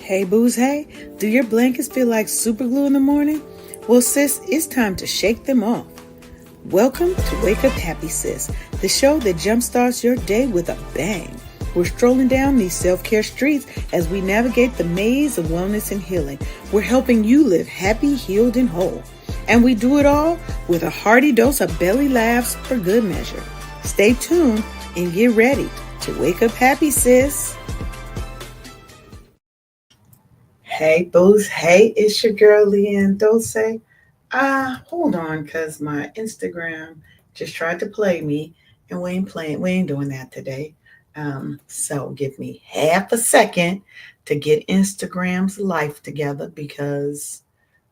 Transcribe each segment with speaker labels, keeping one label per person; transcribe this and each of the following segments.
Speaker 1: Hey booze, hey, do your blankets feel like super glue in the morning? Well, sis, it's time to shake them off. Welcome to Wake Up Happy Sis, the show that jumpstarts your day with a bang. We're strolling down these self-care streets as we navigate the maze of wellness and healing. We're helping you live happy, healed, and whole. And we do it all with a hearty dose of belly laughs for good measure. Stay tuned and get ready to wake up happy, sis. Hey, booze. Hey, it's your girl, Leanne Dulce. Hold on, because my Instagram just tried to play me, and we ain't playing. We ain't doing that today. So give me half a second to get Instagram's life together because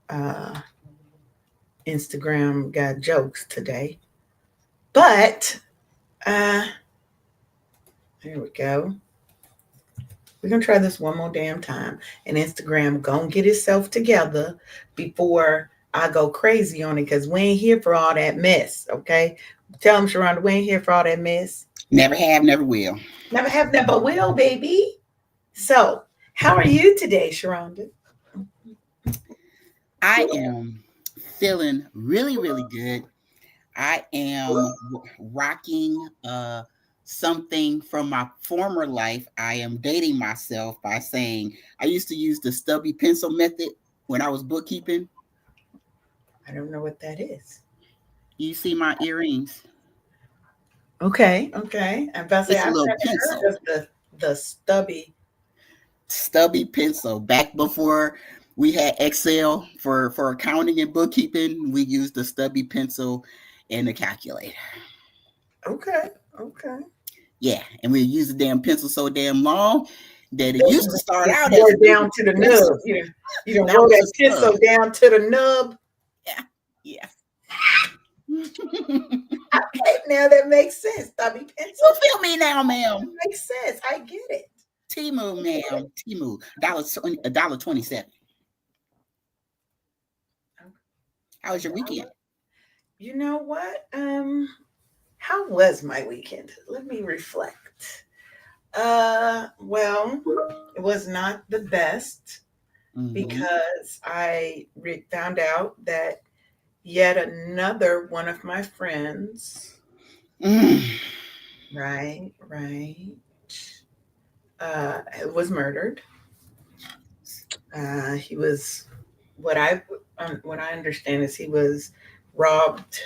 Speaker 1: uh, Instagram got jokes today. But uh, there we go. We're gonna try this one more damn time. And Instagram gonna get itself together before I go crazy on it because we ain't here for all that mess. Okay. Tell them, Sharonda, we ain't here for all that mess.
Speaker 2: Never have, never will.
Speaker 1: Never have, never will, baby. So, how are you today, Sharonda?
Speaker 2: I am feeling really, really good. I am rocking something from my former life. I am dating myself by saying I used to use the stubby pencil method when I was bookkeeping.
Speaker 1: I don't know what that is.
Speaker 2: You see my earrings?
Speaker 1: Okay, okay. I'm about to say
Speaker 2: It's a
Speaker 1: I've
Speaker 2: little
Speaker 1: never heard
Speaker 2: pencil,
Speaker 1: of the stubby.
Speaker 2: stubby pencil. Back before we had Excel for accounting and bookkeeping, we used the stubby pencil and the calculator.
Speaker 1: Okay, okay.
Speaker 2: Yeah, and we use the damn pencil so damn long that it used to start
Speaker 1: It's
Speaker 2: out as
Speaker 1: more
Speaker 2: a
Speaker 1: down
Speaker 2: damn
Speaker 1: to the nub.
Speaker 2: pencil.
Speaker 1: You don't
Speaker 2: That
Speaker 1: roll
Speaker 2: was
Speaker 1: that
Speaker 2: a
Speaker 1: pencil
Speaker 2: stub.
Speaker 1: down to the nub.
Speaker 2: Yeah, yeah.
Speaker 1: Okay, now that makes sense. Stubby
Speaker 2: You
Speaker 1: pencil.
Speaker 2: feel me now,
Speaker 1: That
Speaker 2: ma'am?
Speaker 1: makes sense. I get it.
Speaker 2: Timu, ma'am. Timu. $1 $27. How was your weekend?
Speaker 1: You know what? How was my weekend? Let me reflect. Well, it was not the best
Speaker 2: Mm-hmm.
Speaker 1: because found out that yet another one of my friends,
Speaker 2: Mm.
Speaker 1: right, uh, was murdered. He was what I understand is he was robbed.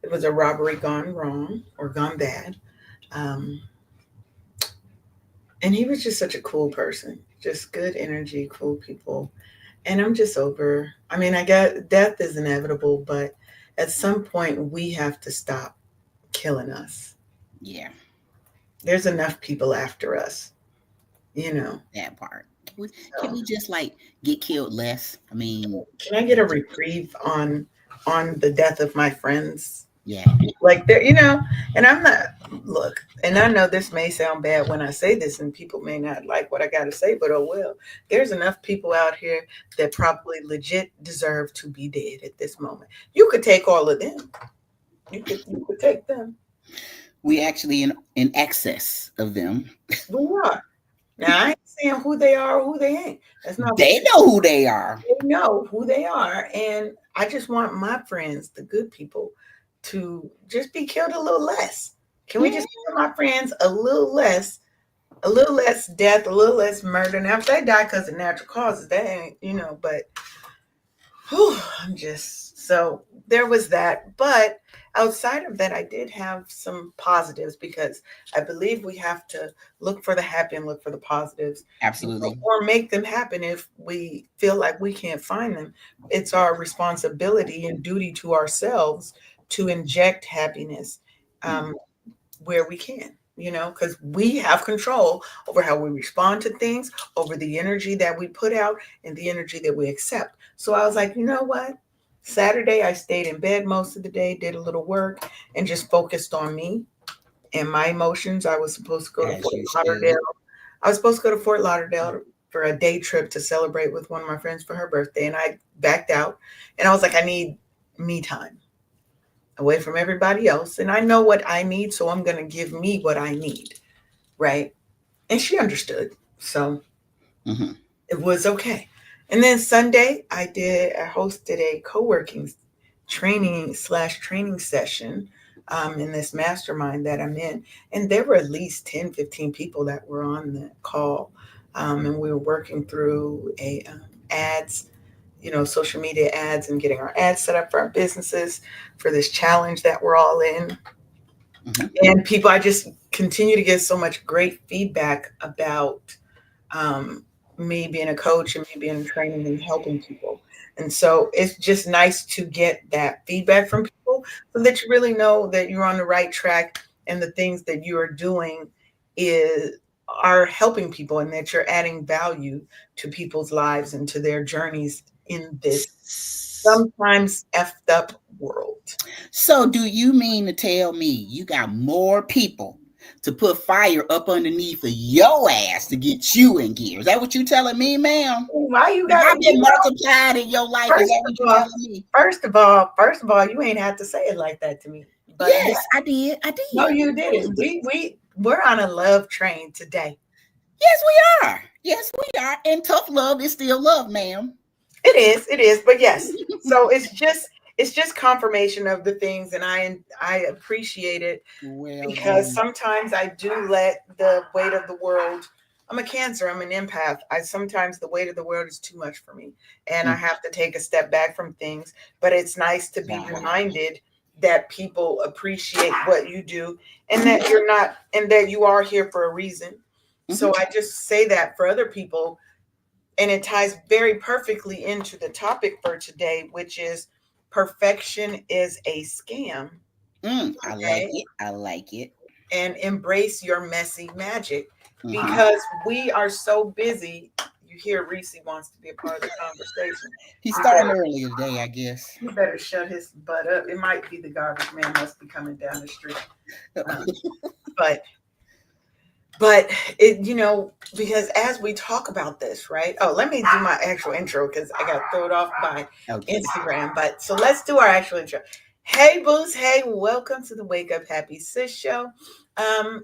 Speaker 1: It was a robbery gone wrong or gone bad. Um, and he was just such a cool person, just good energy, cool people. And I'm just over. I mean, I get death is inevitable, but at some point we have to stop killing us.
Speaker 2: Yeah,
Speaker 1: There's enough people after us, you know.
Speaker 2: that part. Can
Speaker 1: So
Speaker 2: we just like get killed less? I mean,
Speaker 1: can I get a reprieve on the death of my friends?
Speaker 2: yeah.
Speaker 1: Like there, and I'm not look, and I know this may sound bad when I say this, and people may not like what I gotta say, but oh well. There's enough people out here that probably legit deserve to be dead at this moment. You could take all of them. You could take them.
Speaker 2: We actually in excess of them.
Speaker 1: We are. Now I ain't saying who they are or who they ain't. That's not what
Speaker 2: They know who they are.
Speaker 1: they know who they are. And I just want my friends, the good people, to just be killed a little less. Can we just kill my friends a little less death, a little less murder? Now, if they die because of natural causes, that ain't, but whew, I'm just so there was that. But outside of that, I did have some positives because I believe we have to look for the happy and look for the positives,
Speaker 2: Absolutely.
Speaker 1: or make them happen if we feel like we can't find them. It's our responsibility and duty to ourselves to inject happiness
Speaker 2: Mm.
Speaker 1: um, where we can. Because we have control over how we respond to things, over the energy that we put out, and the energy that we accept. So I was like, you know what? Saturday, I stayed in bed most of the day, did a little work, and just focused on me and my emotions. I was supposed to go to
Speaker 2: As
Speaker 1: Fort
Speaker 2: you
Speaker 1: Lauderdale.
Speaker 2: should.
Speaker 1: I was supposed to go to Fort Lauderdale for a day trip to celebrate with one of my friends for her birthday, and I backed out. And I was like, I need me time away from everybody else. And I know what I need, so I'm going to give me what I need. Right. And she understood. So
Speaker 2: Hmm.
Speaker 1: It was okay. And then Sunday, I hosted a co-working training slash training session in this mastermind that I'm in. And there were at least 10, 15 people that were on the call. And we were working through ads, social media ads and getting our ads set up for our businesses for this challenge that we're all in.
Speaker 2: Mm-hmm.
Speaker 1: And people, I just continue to get so much great feedback about um, me being a coach and me being in training and helping people. And so it's just nice to get that feedback from people so that you really know that you're on the right track and the things that you are doing is are helping people and that you're adding value to people's lives and to their journeys in this sometimes effed up world.
Speaker 2: So, do you mean to tell me you got more people to put fire up underneath of your ass to get you in gear? Is that what you telling me, ma'am?
Speaker 1: Why you
Speaker 2: Have
Speaker 1: gotta,
Speaker 2: I been multiplied in your life? Is
Speaker 1: first
Speaker 2: that
Speaker 1: of
Speaker 2: what you
Speaker 1: all,
Speaker 2: telling me?
Speaker 1: first of all, you ain't have to say it like that to me. But yeah,
Speaker 2: Yes, I did. I
Speaker 1: no,
Speaker 2: did.
Speaker 1: you didn't. We're on a love train today.
Speaker 2: Yes, we are. Yes, we are. And tough love is still love, ma'am.
Speaker 1: It is, but yes. So it's just confirmation of the things, and I appreciate it
Speaker 2: Well
Speaker 1: because
Speaker 2: done.
Speaker 1: sometimes I do let the weight of the world. I'm a Cancer. I'm an empath. I sometimes the weight of the world is too much for me, and I
Speaker 2: Mm.
Speaker 1: have to take a step back from things. But it's nice to be
Speaker 2: Wow.
Speaker 1: reminded that people appreciate what you do, and that you're not, and that you are here for a reason.
Speaker 2: Mm-hmm.
Speaker 1: So I just say that for other people, and it ties very perfectly into the topic for today, which is perfection is a scam.
Speaker 2: I like
Speaker 1: Okay,
Speaker 2: it. I like it.
Speaker 1: and embrace your messy magic
Speaker 2: Mm-hmm.
Speaker 1: because we are so busy. You hear Reese wants to be a part of the conversation.
Speaker 2: He's
Speaker 1: He
Speaker 2: starting
Speaker 1: better,
Speaker 2: early today, I guess.
Speaker 1: he better shut his butt up. It might be the garbage man must be coming down the street. Um, but but because as we talk about this, right? Oh, let me do my actual intro because I got thrown off by
Speaker 2: Okay.
Speaker 1: Instagram. But so let's do our actual intro. Hey booze, hey, welcome to the Wake Up Happy Sis show.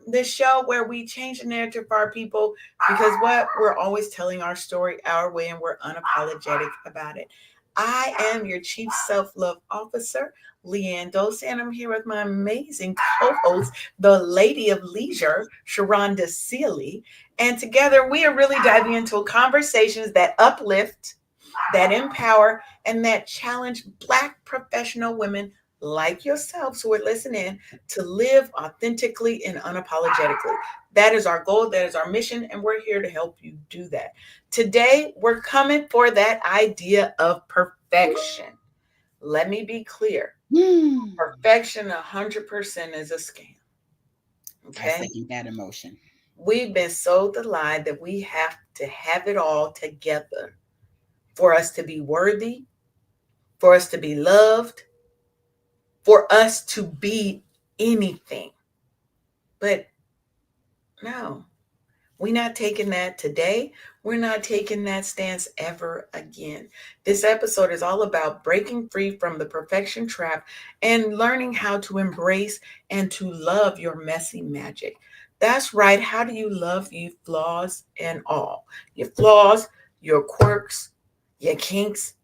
Speaker 1: This show where we change the narrative for our people because what we're always telling our story our way and we're unapologetic about it. I am your chief self-love officer, Leanne Dose, and I'm here with my amazing co-host, the Lady of Leisure, Sharonda Sealy. And together we are really diving into conversations that uplift, that empower, and that challenge Black professional women like yourselves who are listening to live authentically and unapologetically. That is our goal, that is our mission, and we're here to help you do that. Today, we're coming for that idea of perfection. Let me be clear,
Speaker 2: Hmm.
Speaker 1: perfection 100% is a scam.
Speaker 2: I
Speaker 1: Okay?
Speaker 2: second that emotion.
Speaker 1: We've been sold the lie that we have to have it all together for us to be worthy, for us to be loved, for us to be anything. But no, we're not taking that today. We're not taking that stance ever again. This episode is all about breaking free from the perfection trap and learning how to embrace and to love your messy magic. That's right. How do you love you flaws and all? Your flaws, your quirks, your kinks,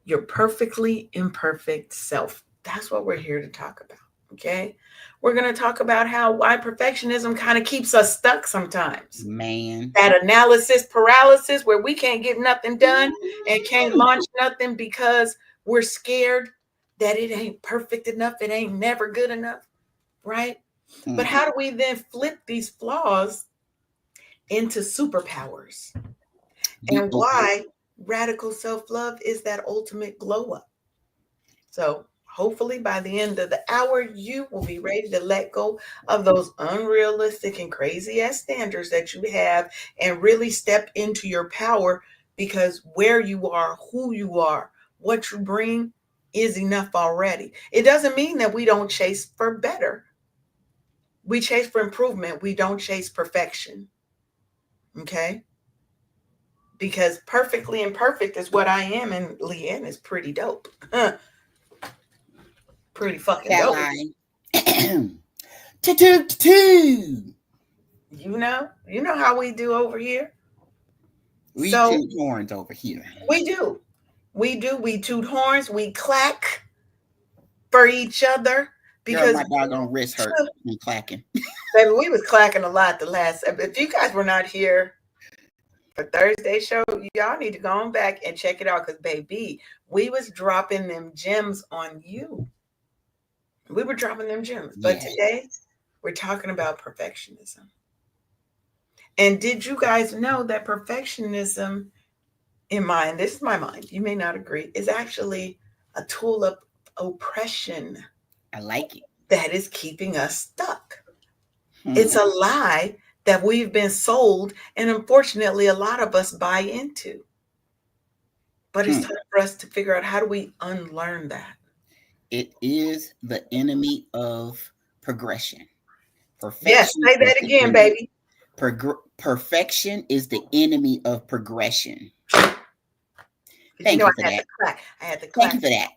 Speaker 1: your perfectly imperfect self. That's what we're here to talk about. Okay. We're going to talk about how why perfectionism kind of keeps us stuck sometimes.
Speaker 2: Man.
Speaker 1: That analysis paralysis where we can't get nothing done and can't launch nothing because we're scared that it ain't perfect enough. It ain't never good enough. Right. But
Speaker 2: Mm-hmm.
Speaker 1: how do we then flip these flaws into superpowers?
Speaker 2: Deep
Speaker 1: And
Speaker 2: ocean.
Speaker 1: why radical self love is that ultimate glow up? So hopefully by the end of the hour, you will be ready to let go of those unrealistic and crazy ass standards that you have and really step into your power because where you are, who you are, what you bring is enough already. It doesn't mean that we don't chase for better. We chase for improvement. We don't chase perfection. Okay. Because perfectly imperfect is what I am, and Leanne is pretty dope. Pretty fucking
Speaker 2: That
Speaker 1: dope.
Speaker 2: line. Two.
Speaker 1: You know how we do over here.
Speaker 2: We
Speaker 1: So
Speaker 2: toot horns over here.
Speaker 1: we do. We do. We toot horns. We clack for each other
Speaker 2: Girl,
Speaker 1: because
Speaker 2: my doggone wrist hurt from clacking.
Speaker 1: baby, we was clacking a lot the last. If you guys were not here for Thursday show, y'all need to go on back and check it out because baby, we was dropping them gems on you. We were dropping them gems. But
Speaker 2: Yeah.
Speaker 1: today we're talking about perfectionism. And did you guys know that perfectionism, in mind, this is my mind, you may not agree, is actually a tool of oppression
Speaker 2: I like it.
Speaker 1: that is keeping us stuck?
Speaker 2: Hmm.
Speaker 1: It's a lie that we've been sold, and unfortunately, a lot of us buy into. But it's
Speaker 2: Hmm.
Speaker 1: time for us to figure out how do we unlearn that.
Speaker 2: It is the enemy of progression.
Speaker 1: Yes,
Speaker 2: Perfection
Speaker 1: say
Speaker 2: is
Speaker 1: that
Speaker 2: the
Speaker 1: again,
Speaker 2: enemy.
Speaker 1: baby.
Speaker 2: Perfection is the enemy of progression.
Speaker 1: Because you
Speaker 2: Thank
Speaker 1: know
Speaker 2: you
Speaker 1: I
Speaker 2: for
Speaker 1: had
Speaker 2: that.
Speaker 1: to clack. I had to
Speaker 2: Thank
Speaker 1: clack.
Speaker 2: you for that.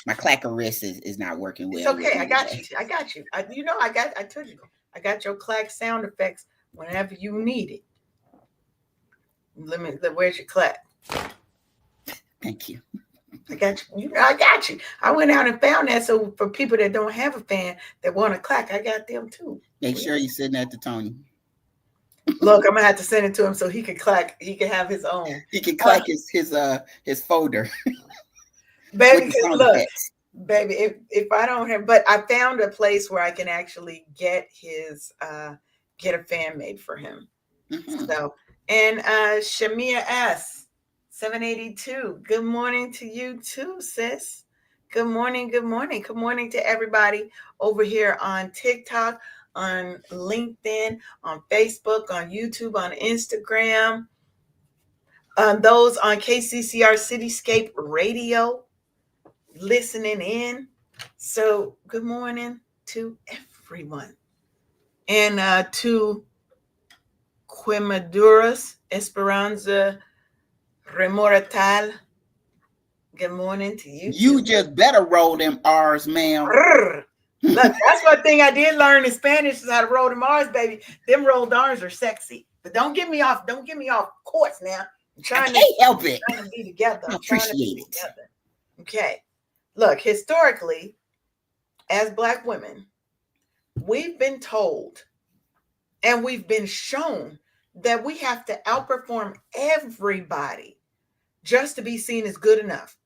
Speaker 2: My clacker wrist is not working
Speaker 1: It's
Speaker 2: well with
Speaker 1: okay. I
Speaker 2: me
Speaker 1: got you.
Speaker 2: today.
Speaker 1: I got you. I told you. I got your clack sound effects whenever you need it. Where's your clack?
Speaker 2: Thank you.
Speaker 1: I got you. I got you. I went out and found that. So for people that don't have a fan that want to clack, I got them too.
Speaker 2: Make sure you're sitting at the Tony.
Speaker 1: Look, I'm gonna have to send it to him so he can clack. He can have his own.
Speaker 2: He can clack his folder with
Speaker 1: Baby,
Speaker 2: the
Speaker 1: because
Speaker 2: sound
Speaker 1: look,
Speaker 2: effects.
Speaker 1: baby, if I don't have, but I found a place where I can actually get a fan made for him.
Speaker 2: Mm-hmm.
Speaker 1: So, and Shamia S 782. Good morning to you too, sis. Good morning, good morning. Good morning to everybody over here on TikTok, on LinkedIn, on Facebook, on YouTube, on Instagram. Those on KCCR Cityscape Radio listening in. So, good morning to everyone. And to Quimaduras Esperanza Remoratal, good morning to you too.
Speaker 2: You just better roll them R's, ma'am.
Speaker 1: Look, that's one thing I did learn in Spanish is how to roll them R's, baby. Them rolled R's are sexy. But don't get me off course now.
Speaker 2: I can't help it.
Speaker 1: Trying to be together.
Speaker 2: I
Speaker 1: I'm trying to be
Speaker 2: appreciate it.
Speaker 1: together. Okay. Look, historically, as Black women, we've been told and we've been shown that we have to outperform everybody just to be seen as good enough.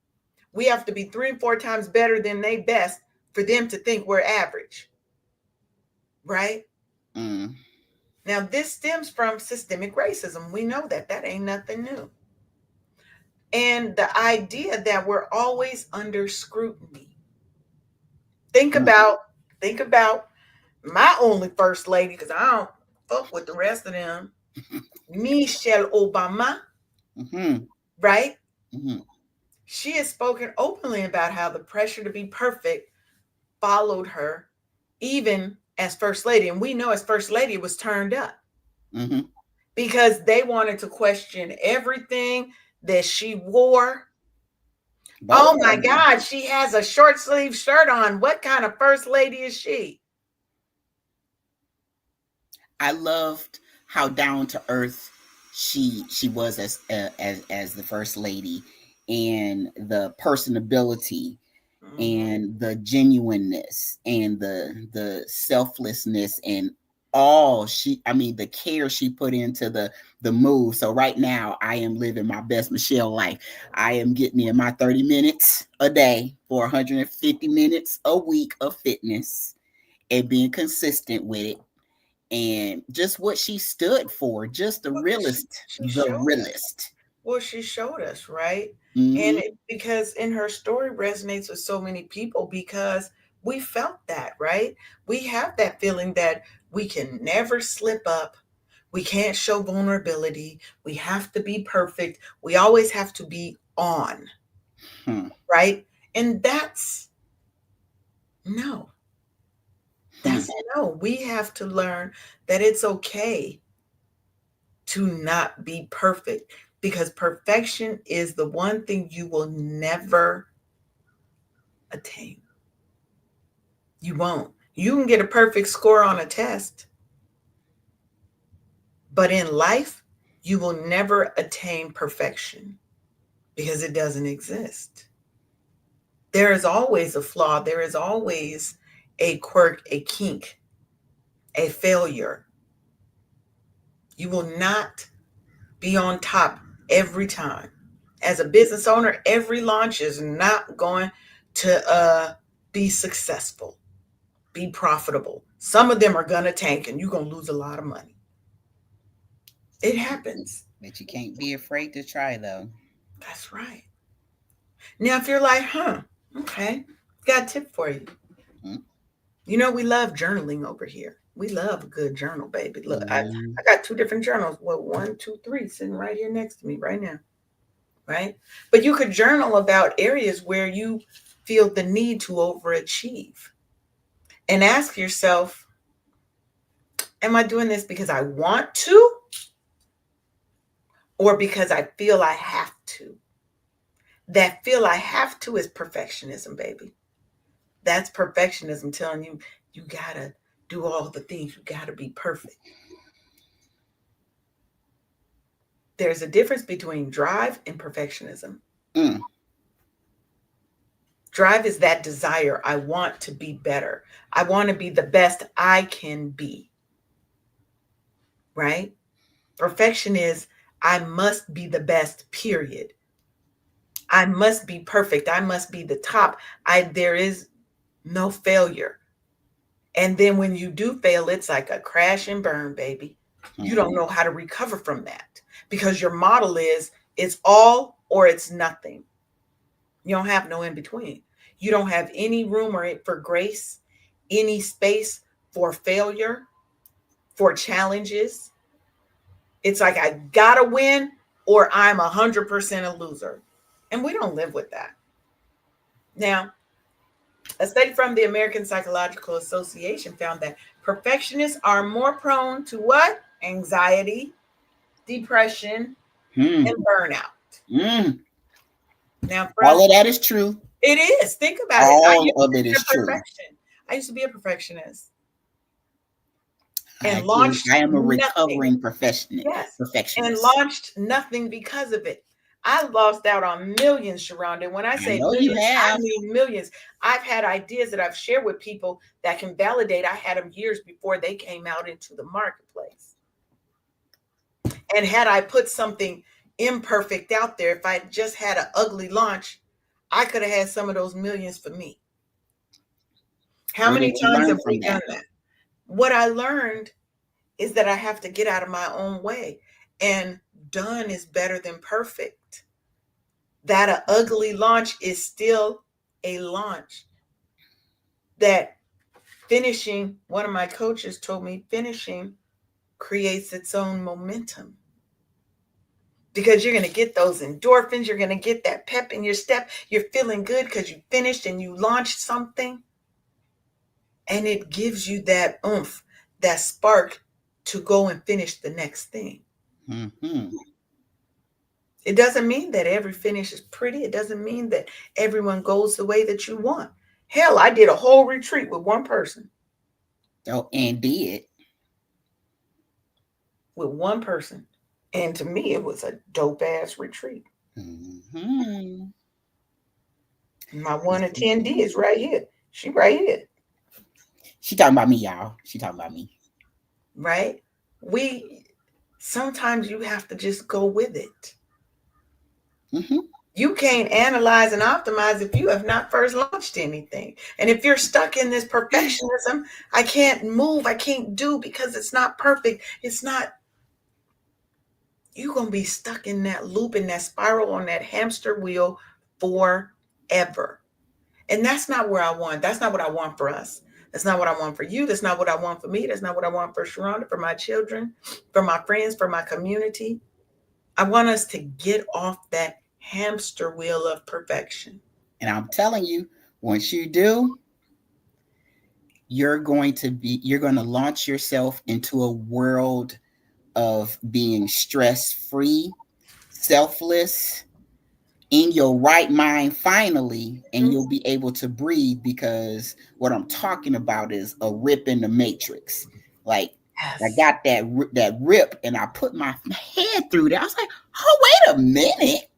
Speaker 1: We have to be 3 and 4 times better than they best for them to think we're average. Right?
Speaker 2: Mm.
Speaker 1: Now, this stems from systemic racism. We know that. That ain't nothing new. And the idea that we're always under scrutiny. Think
Speaker 2: Mm.
Speaker 1: about my only first lady, because I don't fuck with the rest of them. Michelle Obama,
Speaker 2: Mm-hmm.
Speaker 1: right?
Speaker 2: Mm-hmm.
Speaker 1: She has spoken openly about how the pressure to be perfect followed her even as first lady. And we know as first lady it was turned up
Speaker 2: Mm-hmm.
Speaker 1: because they wanted to question everything that she wore.
Speaker 2: Both
Speaker 1: Oh my
Speaker 2: of them.
Speaker 1: God, she has a short sleeve shirt on. What kind of first lady is she?
Speaker 2: I loved how down to earth she was as the first lady, and the personability and the genuineness and the selflessness and all the care she put into the move. So right now I am living my best Michelle life. I am getting in my 30 minutes a day for 150 minutes a week of fitness and being consistent with it, and just what she stood for, just the
Speaker 1: Well,
Speaker 2: realest,
Speaker 1: she
Speaker 2: the
Speaker 1: showed us.
Speaker 2: realest.
Speaker 1: Well, she showed us, right?
Speaker 2: Mm-hmm.
Speaker 1: And because in her story resonates with so many people because we felt that, right? We have that feeling that we can never slip up. We can't show vulnerability. We have to be perfect. We always have to be on,
Speaker 2: Hmm.
Speaker 1: right? And that's no.
Speaker 2: Hmm.
Speaker 1: That's no. We have to learn that it's okay to not be perfect because perfection is the one thing you will never attain. You won't. You can get a perfect score on a test, but in life, You will never attain perfection because it doesn't exist. There is always a flaw, there is always a quirk, a kink, a failure. You will not be on top every time. As a business owner, every launch is not going to be successful, be profitable. Some of them are going to tank and you're going to lose a lot of money. It happens.
Speaker 2: But you can't be afraid to try, though.
Speaker 1: That's right. Now, if you're like, okay, got a tip for you.
Speaker 2: Mm.
Speaker 1: You know, we love journaling over here. We love a good journal, baby. Look,
Speaker 2: Mm.
Speaker 1: I got two different journals. Well, one, two, three, sitting right here next to me right now. Right? But you could journal about areas where you feel the need to overachieve and ask yourself, am I doing this because I want to or because I feel I have to? That feel I have to is perfectionism, baby. That's perfectionism telling you you gotta do all the things, you gotta be perfect. There's a difference between drive and perfectionism.
Speaker 2: Mm.
Speaker 1: Drive is that desire. I want to be better. I want to be the best I can be. Right? Perfection is I must be the best, period. I must be perfect. I must be the top. There is no failure. And then when you do fail, it's like a crash and burn, baby. You don't know how to recover from that because your model is it's all or it's nothing. You don't have no in between. You don't have any room for grace, any space for failure, for challenges. It's like I gotta win or I'm 100% a loser. And we don't live with that. Now, a study from the American Psychological Association found that perfectionists are more prone to what? Anxiety, depression,
Speaker 2: Mm.
Speaker 1: and burnout.
Speaker 2: Mm.
Speaker 1: Now,
Speaker 2: All
Speaker 1: friends,
Speaker 2: of that is true.
Speaker 1: it is. Think about it. I
Speaker 2: All
Speaker 1: used
Speaker 2: of
Speaker 1: to
Speaker 2: it
Speaker 1: be a
Speaker 2: is true.
Speaker 1: perfection. I used to be a perfectionist and
Speaker 2: I do.
Speaker 1: launched
Speaker 2: I am a
Speaker 1: nothing.
Speaker 2: recovering
Speaker 1: Yes. And
Speaker 2: perfectionist.
Speaker 1: launched nothing because of it. I lost out on millions, Sharonda. When I
Speaker 2: I
Speaker 1: say
Speaker 2: know you
Speaker 1: millions, I
Speaker 2: have.
Speaker 1: mean millions. I've had ideas that I've shared with people that can validate. I had them years before they came out into the marketplace. And had I put something imperfect out there, if I just had an ugly launch, I could have had some of those millions for me. How
Speaker 2: What
Speaker 1: many
Speaker 2: did you
Speaker 1: times
Speaker 2: learn
Speaker 1: have
Speaker 2: from
Speaker 1: we
Speaker 2: that?
Speaker 1: done that? What I learned is that I have to get out of my own way. And done is better than perfect. That an ugly launch is still a launch. That finishing, one of my coaches told me, finishing creates its own momentum because you're going to get those endorphins. You're going to get that pep in your step. You're feeling good because you finished and you launched something. And it gives you that oomph, that spark to go and finish the next thing.
Speaker 2: Mm-hmm.
Speaker 1: It doesn't mean that every finish is pretty. It doesn't mean that everyone goes the way that you want. Hell, I did a whole retreat with one person.
Speaker 2: Oh, and did.
Speaker 1: With one person. And to me, it was a dope ass retreat.
Speaker 2: Mm-hmm.
Speaker 1: My
Speaker 2: Yes,
Speaker 1: one attendee
Speaker 2: indeed.
Speaker 1: is right here. She right here,
Speaker 2: She talking about me, y'all. She talking about me.
Speaker 1: right? We sometimes you have to just go with it.
Speaker 2: Mm-hmm.
Speaker 1: You can't analyze and optimize if you have not first launched anything. And if you're stuck in this perfectionism, I can't move, I can't do because it's not perfect. It's not, you're going to be stuck in that loop, in that spiral, on that hamster wheel forever. And that's not where I want. That's not what I want for us. That's not what I want for you. That's not what I want for me. That's not what I want for Sharonda, for my children, for my friends, for my community. I want us to get off that hamster wheel of perfection.
Speaker 2: And I'm telling you, once you do, you're going to launch yourself into a world of being stress free, selfless, in your right mind finally, and
Speaker 1: Mhm.
Speaker 2: you'll be able to breathe because what I'm talking about is a rip in the matrix. Like I
Speaker 1: Yes.
Speaker 2: got that rip, and I put my head through there. I was like, oh, wait a minute.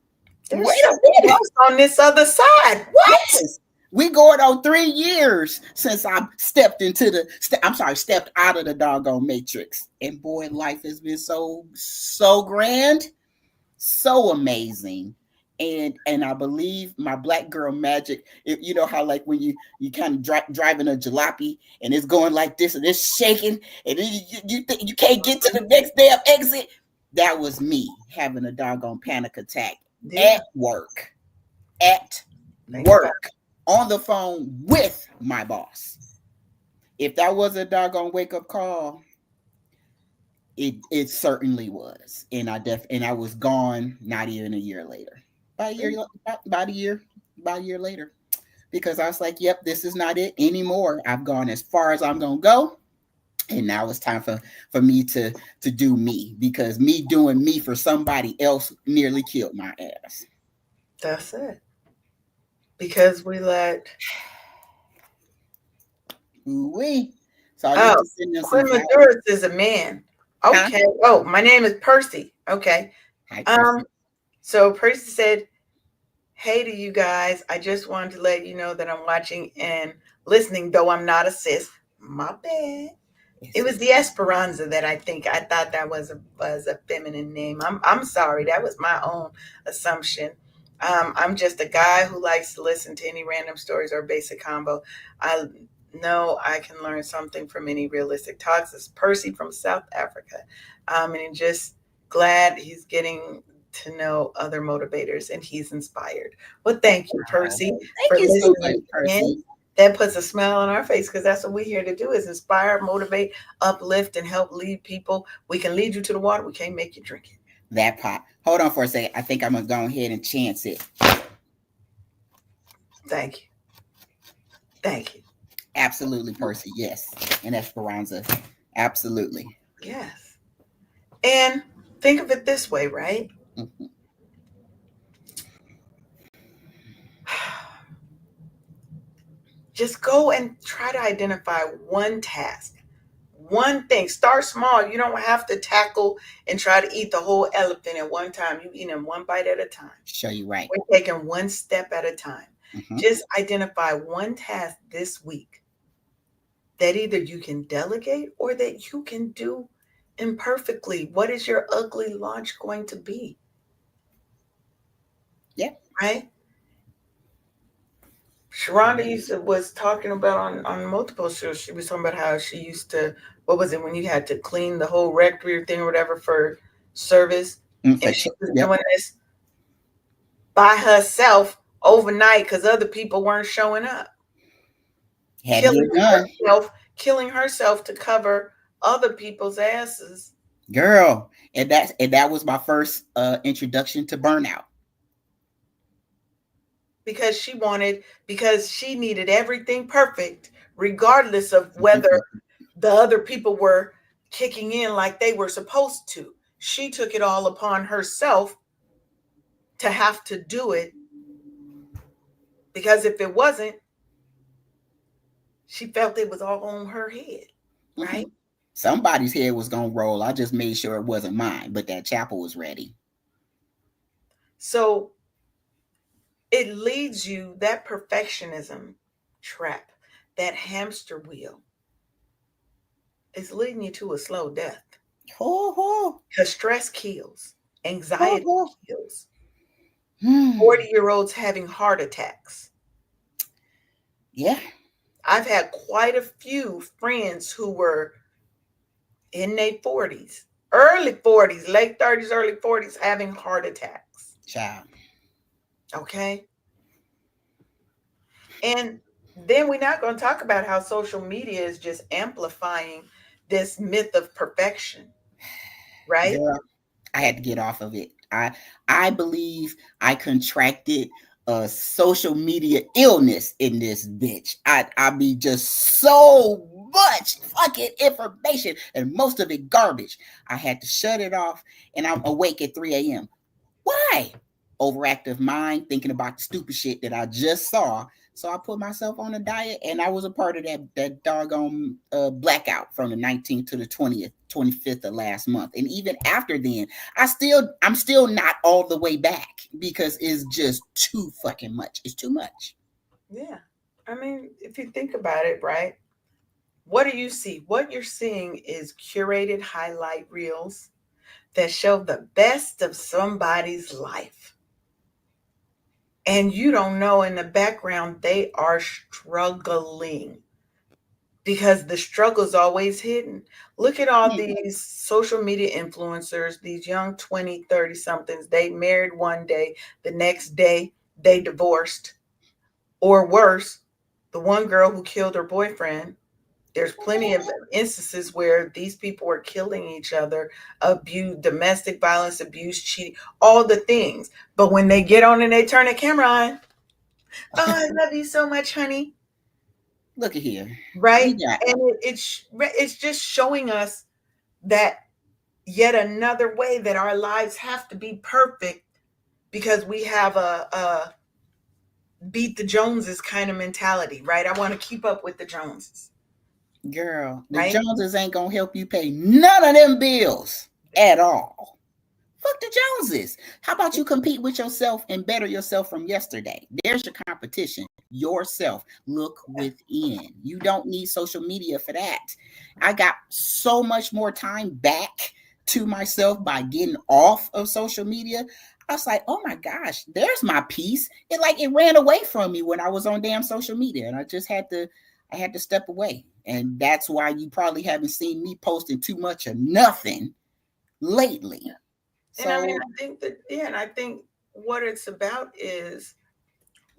Speaker 1: There's
Speaker 2: Wait a
Speaker 1: something
Speaker 2: minute.
Speaker 1: else on this other side. What?
Speaker 2: Yes. We going on 3 years since I stepped out of the doggone matrix. And boy, life has been so grand, so amazing. And I believe my black girl magic, you know how like when you kind of driving a jalopy and it's going like this and it's shaking and then you think you can't get to the next damn exit. That was me having a doggone panic attack
Speaker 1: Yeah.
Speaker 2: at work. At
Speaker 1: Think about
Speaker 2: work on the phone with my boss. If that was a doggone wake up call, it certainly was, and I was gone not even a year later. About a
Speaker 1: it.
Speaker 2: year, about a year later, because I was like, "Yep, this is not it anymore. I've gone as far as I'm gonna go, and now it's time for me to do me because me doing me for somebody else nearly killed my ass."
Speaker 1: That's it. Because we let.
Speaker 2: Ooh-wee. So I need
Speaker 1: Oh,
Speaker 2: to send them some
Speaker 1: Quinn
Speaker 2: vibes.
Speaker 1: Maduris is a man.
Speaker 2: Huh?
Speaker 1: Okay. Oh, my name is Percy. Okay.
Speaker 2: Hi,
Speaker 1: Um.
Speaker 2: Percy.
Speaker 1: So Percy said, "Hey to you guys. I just wanted to let you know that I'm watching and listening, though I'm not a cis. My bad.
Speaker 2: It's
Speaker 1: It was the Esperanza that I thought that was a feminine name. I'm sorry. That was my own assumption. I'm just a guy who likes to listen to any random stories or basic combo. I know I can learn something from any realistic talks. It's Percy from South Africa, and I'm just glad he's getting to know other motivators and he's inspired. Well, thank you,
Speaker 2: wow.
Speaker 1: Percy,
Speaker 2: Thank
Speaker 1: for
Speaker 2: you so much,
Speaker 1: listening in.
Speaker 2: Percy.
Speaker 1: That puts a smile on our face because that's what we're here to do is inspire, motivate, uplift, and help lead people. We can lead you to the water. We can't make you drink it.
Speaker 2: That pop. Hold on for a second. I think I'm gonna go ahead and chance it.
Speaker 1: Thank you. Thank you.
Speaker 2: Absolutely, Percy. Yes. And Esperanza. Absolutely.
Speaker 1: Yes. And think of it this way, right?
Speaker 2: Mhm.
Speaker 1: Just go and try to identify one task, one thing. Start small. You don't have to tackle and try to eat the whole elephant at one time. You eat them one bite at a time.
Speaker 2: Show you right.
Speaker 1: We're taking one step at a time.
Speaker 2: Hmm.
Speaker 1: Just identify one task this week that either you can delegate or that you can do imperfectly. What is your ugly launch going to be?
Speaker 2: Yep.
Speaker 1: Right? Sharonda was talking about on multiple shows. She was talking about how she used to, what was it, when you had to clean the whole rectory thing or whatever for service, and she was
Speaker 2: Yep.
Speaker 1: doing this by herself overnight because other people weren't showing up,
Speaker 2: Had to get
Speaker 1: killing
Speaker 2: it done.
Speaker 1: killing herself to cover other people's asses
Speaker 2: Girl. And that was my first introduction to burnout.
Speaker 1: because she needed everything perfect regardless of whether the other people were kicking in like they were supposed to. She took it all upon herself to have to do it because if it wasn't, she felt it was all on her head,
Speaker 2: Hmm.
Speaker 1: right?
Speaker 2: Somebody's head was gonna roll. I just made sure it wasn't mine, but that chapel was ready.
Speaker 1: So it leads you, that perfectionism trap, that hamster wheel is leading you to a slow death
Speaker 2: Ho ho.
Speaker 1: because stress kills,
Speaker 2: Ho
Speaker 1: anxiety
Speaker 2: ho.
Speaker 1: kills.
Speaker 2: Hmm.
Speaker 1: 40-year-olds having heart attacks.
Speaker 2: Yeah.
Speaker 1: I've had quite a few friends who were in their 40s, early 40s, late 30s, early 40s, having heart attacks.
Speaker 2: Child.
Speaker 1: Okay. And then we're not going to talk about how social media is just amplifying this myth of perfection, right?
Speaker 2: Girl, I had to get off of it. I believe I contracted a social media illness in this bitch. I be just so much fucking information and most of it garbage. I had to shut it off and I'm awake at 3 a.m. Why? Overactive mind thinking about the stupid shit that I just saw So I put myself on a diet, and I was a part of that doggone blackout from the 19th to the 20th, 25th of last month. And even after then, I'm still not all the way back because it's just too fucking much. It's too much.
Speaker 1: Yeah. I mean, if you think about it, right? What do you see? What you're seeing is curated highlight reels that show the best of somebody's life. And you don't know in the background they are struggling because the struggle is always hidden. Look at all
Speaker 2: Mm.
Speaker 1: these social media influencers, these young 20, 30 somethings. They married one day, the next day they divorced, or worse, the one girl who killed her boyfriend. There's plenty of instances where these people are killing each other, abuse, domestic violence, abuse, cheating, all the things. But when they get on and they turn the camera on, oh, I love you so much, honey.
Speaker 2: Look at here.
Speaker 1: Right?
Speaker 2: We got
Speaker 1: And it's just showing us that yet another way that our lives have to be perfect because we have a beat the Joneses kind of mentality, right? I want to keep up with the Joneses,
Speaker 2: girl. The
Speaker 1: right?
Speaker 2: Joneses ain't gonna help you pay none of them bills at all. Fuck the Joneses. How about you compete with yourself and better yourself from yesterday? There's your competition. Yourself. Look within. You don't need social media for that. I got so much more time back to myself by getting off of social media. I was like, oh my gosh, there's my peace. It ran away from me when I was on damn social media, and I had to step away. And that's why you probably haven't seen me posting too much of nothing lately.
Speaker 1: And I mean,
Speaker 2: So,
Speaker 1: I think that, yeah, and I think what it's about is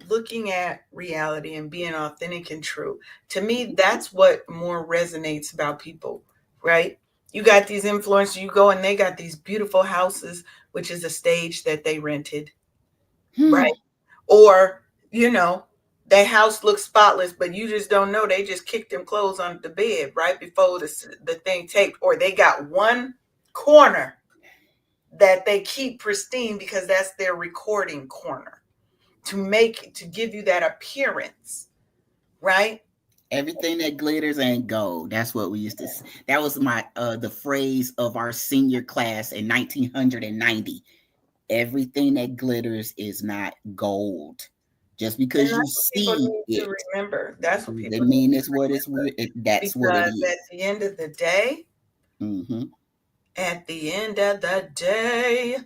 Speaker 1: looking at reality and being authentic and true. To me, that's what more resonates about people, right? You got these influencers, you go and they got these beautiful houses, which is a stage that they rented,
Speaker 2: hmm,
Speaker 1: right? Or, you know, their house looks spotless, but you just don't know. They just kicked them clothes under the bed right before the thing taped. Or they got one corner that they keep pristine because that's their recording corner to give you that appearance, right?
Speaker 2: everything that glitters ain't gold. That's what we used to. That was my the phrase of our senior class in 1990. Everything that glitters is not gold. Just
Speaker 1: And
Speaker 2: because you
Speaker 1: that's what people
Speaker 2: see
Speaker 1: need to
Speaker 2: it
Speaker 1: remember. That's what
Speaker 2: they
Speaker 1: people need
Speaker 2: mean
Speaker 1: to
Speaker 2: it's what it's
Speaker 1: remember.
Speaker 2: that's what it
Speaker 1: Because
Speaker 2: is. Mm-hmm.
Speaker 1: at the end of the day,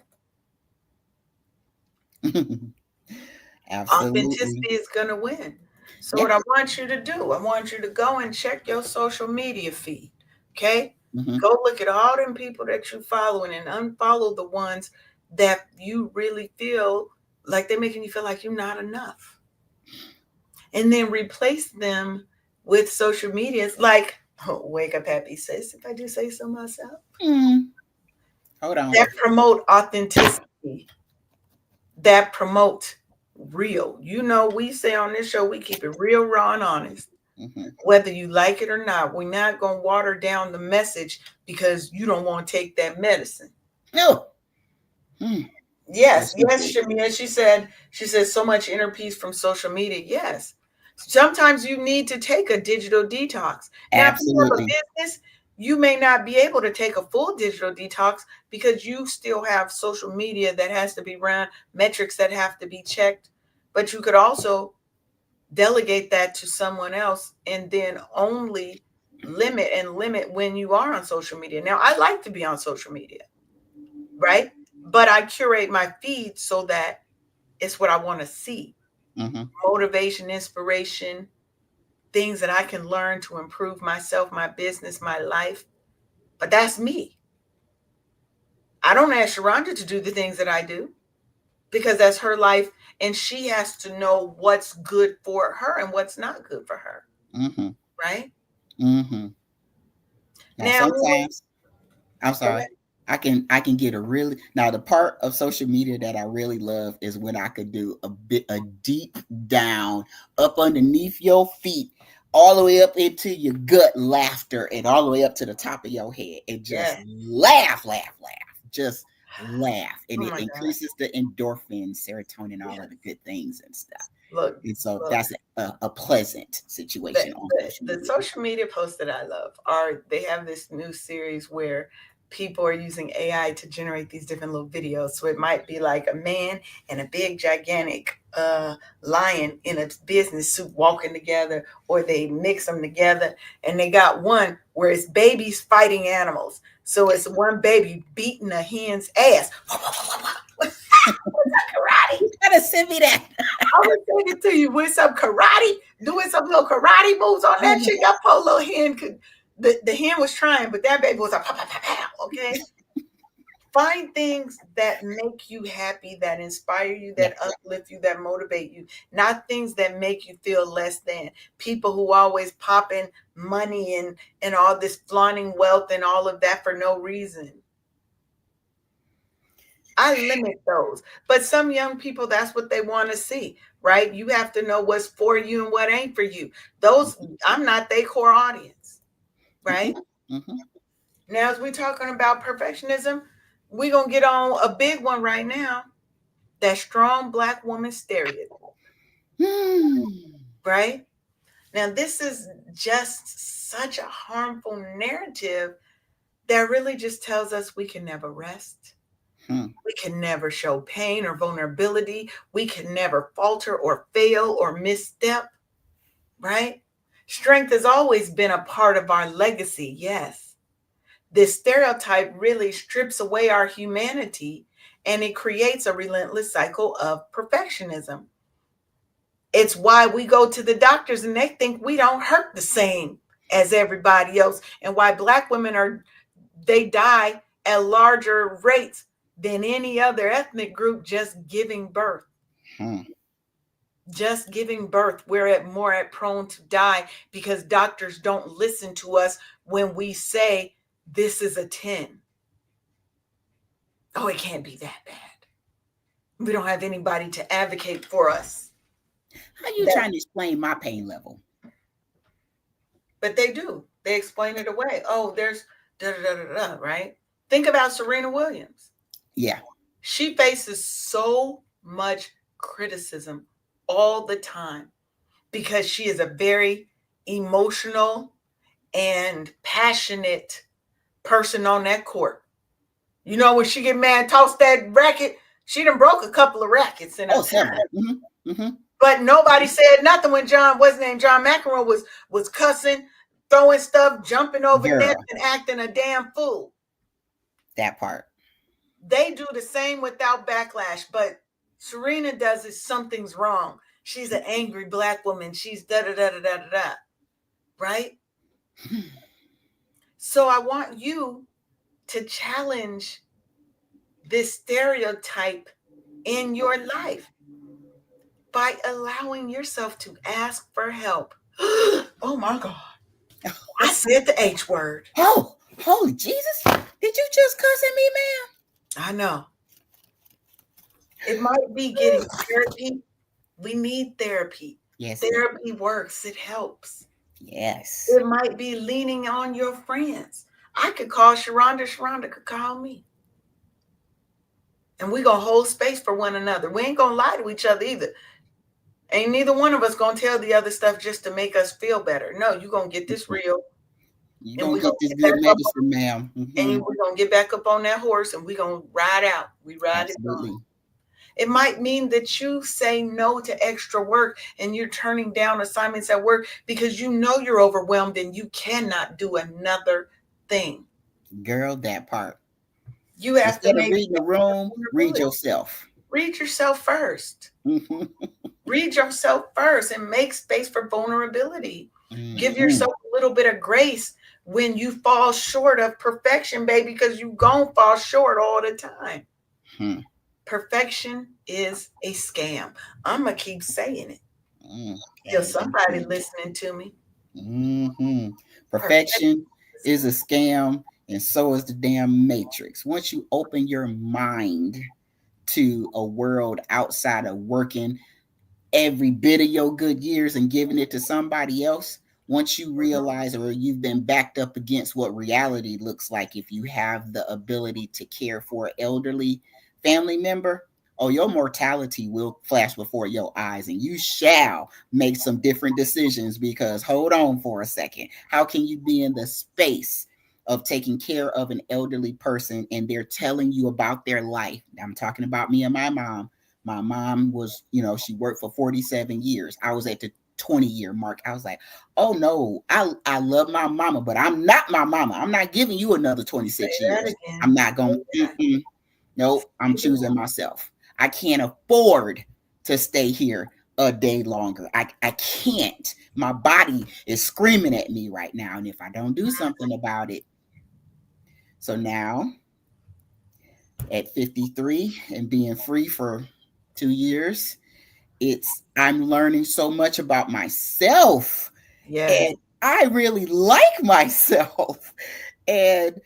Speaker 2: Absolutely.
Speaker 1: authenticity is going to win. So,
Speaker 2: Yeah.
Speaker 1: what I want you to do, I want you to go and check your social media feed. Okay?
Speaker 2: Mm-hmm.
Speaker 1: Go look at all them people that you're following and unfollow the ones that you really feel like they're making you feel like you're not enough. And then replace them with social medias like oh, Wake Up Happy Sis, if I do say so myself,
Speaker 2: Mm. Hold on.
Speaker 1: that promote authenticity, that promote real. You know, we say on this show, we keep it real, raw, and honest.
Speaker 2: Mm-hmm.
Speaker 1: Whether you like it or not, we're not going to water down the message because you don't want to take that medicine.
Speaker 2: No. Mm.
Speaker 1: Yes,
Speaker 2: Yes, you
Speaker 1: yes,
Speaker 2: do.
Speaker 1: Shamia. She said so much inner peace from social media. Yes. Sometimes you need to take a digital detox. Now, if you have a
Speaker 2: Absolutely.
Speaker 1: business, you may not be able to take a full digital detox because you still have social media that has to be run, metrics that have to be checked. But you could also delegate that to someone else and then only limit when you are on social media. Now, I like to be on social media, right? But I curate my feed so that it's what I want to see:
Speaker 2: Mm-hmm.
Speaker 1: motivation, inspiration, things that I can learn to improve myself, my business, my life. But that's me. I don't ask Sharonda to do the things that I do because that's her life. And she has to know what's good for her and what's not good for her.
Speaker 2: Mm-hmm.
Speaker 1: Right.
Speaker 2: Mm-hmm. Now
Speaker 1: Now,
Speaker 2: sometimes I'm
Speaker 1: go
Speaker 2: sorry.
Speaker 1: ahead.
Speaker 2: I can get a really now the part of social media that I really love is when I could do a deep down up underneath your feet all the way up into your gut laughter and all the way up to the top of your head and just
Speaker 1: Yeah.
Speaker 2: laugh, just laugh, and
Speaker 1: Oh
Speaker 2: it
Speaker 1: my God.
Speaker 2: increases the endorphins, serotonin, all of the good things and stuff.
Speaker 1: Look,
Speaker 2: And so
Speaker 1: look.
Speaker 2: that's a pleasant
Speaker 1: the,
Speaker 2: situation on social
Speaker 1: the
Speaker 2: media.
Speaker 1: social media posts that I love are they have this new series where people are using AI to generate these different little videos. So it might be like a man and a big gigantic lion in a business suit walking together, or they mix them together, and they got one where it's babies fighting animals. So it's one baby beating a hen's ass. Karate.
Speaker 2: You gotta send me that.
Speaker 1: I would take it to you with some karate, doing some little karate moves on that
Speaker 2: Oh,
Speaker 1: shit. That poor little hen could. The hen was trying, but that baby was like, pow, pow, pow, pow, okay? Find things that make you happy, that inspire you,
Speaker 2: yeah.
Speaker 1: that uplift you, that motivate you, not things that make you feel less than. People who always popping money and all this flaunting wealth and all of that for no reason. I limit those. But some young people, that's what they want to see, right? You have to know what's for you and what ain't for you. Those, I'm not their core audience, right?
Speaker 2: Mm-hmm. Mm-hmm.
Speaker 1: Now, as we're talking about perfectionism, we're going to get on a big one right now, that strong black woman stereotype,
Speaker 2: Hmm.
Speaker 1: right? Now, this is just such a harmful narrative that really just tells us we can never rest.
Speaker 2: Hmm.
Speaker 1: We can never show pain or vulnerability. We can never falter or fail or misstep, right? Strength has always been a part of our legacy, yes. This stereotype really strips away our humanity and it creates a relentless cycle of perfectionism. It's why we go to the doctors and they think we don't hurt the same as everybody else, and why black women are they die at larger rates than any other ethnic group just giving birth.
Speaker 2: Hmm.
Speaker 1: Just giving birth, we're at more at prone to die because doctors don't listen to us when we say this is a 10. Oh, it can't be that bad. We don't have anybody to advocate for us.
Speaker 2: How you
Speaker 1: That,
Speaker 2: trying to explain my pain level?
Speaker 1: but they do. They explain it away. Oh, there's da da da da da, right? Think about Serena Williams.
Speaker 2: Yeah.
Speaker 1: She faces so much criticism all the time because she is a very emotional and passionate person on that court. You know, when she get mad, toss that racket, she done broke a couple of rackets in her
Speaker 2: Oh,
Speaker 1: time.
Speaker 2: several. Mm-hmm. Mm-hmm.
Speaker 1: But nobody said nothing when what's his name, John McEnroe was cussing, throwing stuff, jumping over nets,
Speaker 2: Girl,
Speaker 1: and acting a damn fool.
Speaker 2: that part.
Speaker 1: They do the same without backlash, but Serena does it. Something's wrong. She's an angry black woman. She's da da da da da da da. Right? So I want you to challenge this stereotype in your life by allowing yourself to ask for help. Oh my God. I said the H word.
Speaker 2: Oh, holy Jesus! Did you just cuss at me,
Speaker 1: I know. It might be getting therapy. We need therapy.
Speaker 2: Yes, we do.
Speaker 1: Therapy works, it helps.
Speaker 2: Yes.
Speaker 1: It might be leaning on your friends. I could call Sharonda, Sharonda could call me. And we're going to hold space for one another. We ain't going to lie to each other either. Ain't neither one of us going to tell the other stuff just to make us feel better. No, you're going to get this real.
Speaker 2: You're
Speaker 1: And
Speaker 2: gonna
Speaker 1: we're going
Speaker 2: get
Speaker 1: to
Speaker 2: this
Speaker 1: get back
Speaker 2: good
Speaker 1: up.
Speaker 2: medicine, ma'am.
Speaker 1: And
Speaker 2: Mm-hmm.
Speaker 1: we're going to get back up on that horse and we're going to ride out. We ride it on.
Speaker 2: Absolutely.
Speaker 1: It might mean that you say no to extra work and you're turning down assignments at work because you know you're overwhelmed and you cannot do another thing.
Speaker 2: Girl, that part.
Speaker 1: You have to
Speaker 2: Instead of
Speaker 1: make
Speaker 2: reading the room, read yourself.
Speaker 1: read yourself first.
Speaker 2: Mm-hmm.
Speaker 1: Read yourself first and make space for vulnerability. Give
Speaker 2: Mm-hmm.
Speaker 1: yourself a little bit of grace when you fall short of perfection, baby, because you gonna fall short all the time.
Speaker 2: Hmm.
Speaker 1: Perfection is a scam. I'm gonna keep saying it till
Speaker 2: That is
Speaker 1: somebody
Speaker 2: indeed.
Speaker 1: listening to me.
Speaker 2: Mm-hmm.
Speaker 1: Perfection
Speaker 2: Perfection
Speaker 1: is
Speaker 2: is a scam, and so is the damn matrix. Once you open your mind to a world outside of working every bit of your good years and giving it to somebody else, once you
Speaker 1: a scam.
Speaker 2: realize or you've been backed up against what reality looks like if you have the ability to care for an elderly family member, oh, your mortality will flash before your eyes and you shall make some different decisions because hold on for a second. How can you be in the space of taking care of an elderly person and they're telling you about their life? I'm talking about me and my mom. My mom was, she worked for 47 years. I was at the 20-year mark. I was like, oh no, I love my mama, but I'm not my mama. I'm not giving you another
Speaker 1: Say
Speaker 2: 26
Speaker 1: that
Speaker 2: years. I'm
Speaker 1: again.
Speaker 2: not going
Speaker 1: Say
Speaker 2: to. Nope, I'm choosing myself. I can't afford to stay here a day longer. I can't. My body is screaming at me right now. And if I don't do something about it, so now at 53 and being free for 2 years, I'm learning so much about myself.
Speaker 1: yes.
Speaker 2: And I really like myself. And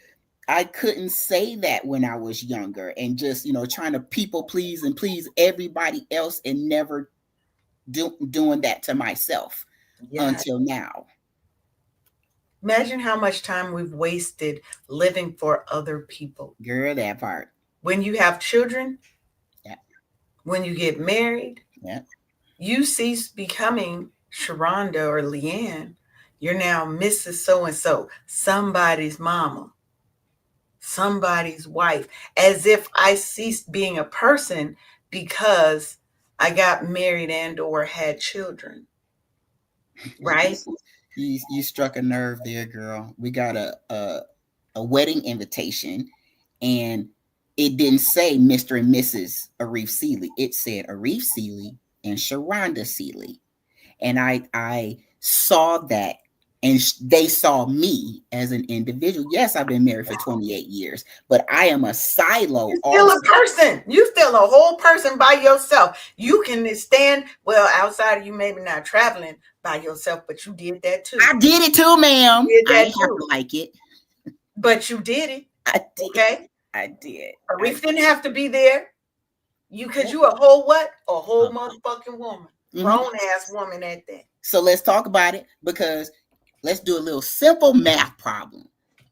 Speaker 2: I couldn't say that when I was younger and just, trying to people please and please everybody else and never doing that to myself
Speaker 1: Yes.
Speaker 2: until now.
Speaker 1: Imagine how much time we've wasted living for other people.
Speaker 2: Girl, that part.
Speaker 1: When you have children,
Speaker 2: Yeah.
Speaker 1: when you get married,
Speaker 2: Yeah.
Speaker 1: you cease becoming Sharonda or Leanne. You're now Mrs. So and so, somebody's mama, somebody's wife, as if I ceased being a person because I got married and or had children, right?
Speaker 2: You struck a nerve there, girl. We got a wedding invitation and it didn't say Mr. and Mrs. Arif Seeley. It said Arif Seeley and Sharonda Seeley. And I saw that and they saw me as an individual. Yes, I've been married for 28 years, but I am a silo
Speaker 1: You're still
Speaker 2: also.
Speaker 1: a person. You still a whole person by yourself. You can stand, well, outside of you maybe not traveling by yourself, but you did that too.
Speaker 2: I did it too,
Speaker 1: You
Speaker 2: ma'am.
Speaker 1: did
Speaker 2: I
Speaker 1: that
Speaker 2: ain't have
Speaker 1: too.
Speaker 2: to like it.
Speaker 1: But you did it.
Speaker 2: I did.
Speaker 1: Okay.
Speaker 2: I did.
Speaker 1: Arif didn't have to be there. You cause you a whole what? A whole motherfucking woman.
Speaker 2: Mm-hmm.
Speaker 1: Grown ass woman at that.
Speaker 2: So let's talk about it because let's do a little simple math problem.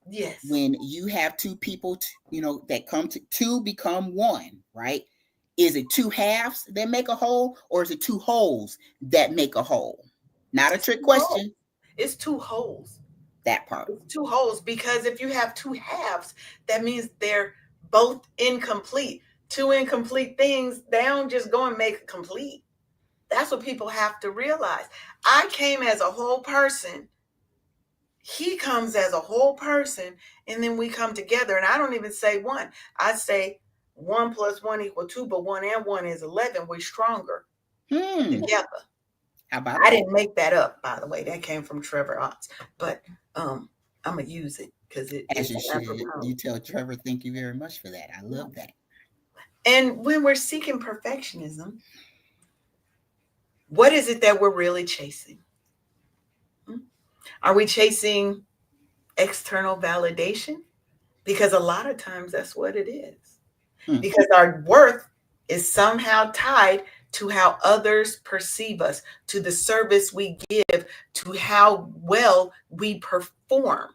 Speaker 1: Yes.
Speaker 2: When you have two people, that come to two become one, right? Is it two halves that make a whole, or is it two wholes that make a whole? Not a trick question.
Speaker 1: It's two holes.
Speaker 2: That part.
Speaker 1: It's two holes because if you have two halves, that means they're both incomplete. Two incomplete things, they don't just go and make it complete. That's what people have to realize. I came as a whole person. He comes as a whole person, and then we come together. And I don't even say one. I say 1 + 1 = 2, but 1 and 1 is 11. We're stronger together.
Speaker 2: How about
Speaker 1: I
Speaker 2: that?
Speaker 1: didn't make that up, by the way. That came from Trevor Otts. But I'm going to use it because
Speaker 2: As
Speaker 1: it's
Speaker 2: you should.
Speaker 1: apropos.
Speaker 2: You tell Trevor, thank you very much for that. I love that.
Speaker 1: And when we're seeking perfectionism, what is it that we're really chasing? Are we chasing external validation? Because a lot of times that's what it is. Because our worth is somehow tied to how others perceive us, to the service we give, to how well we perform.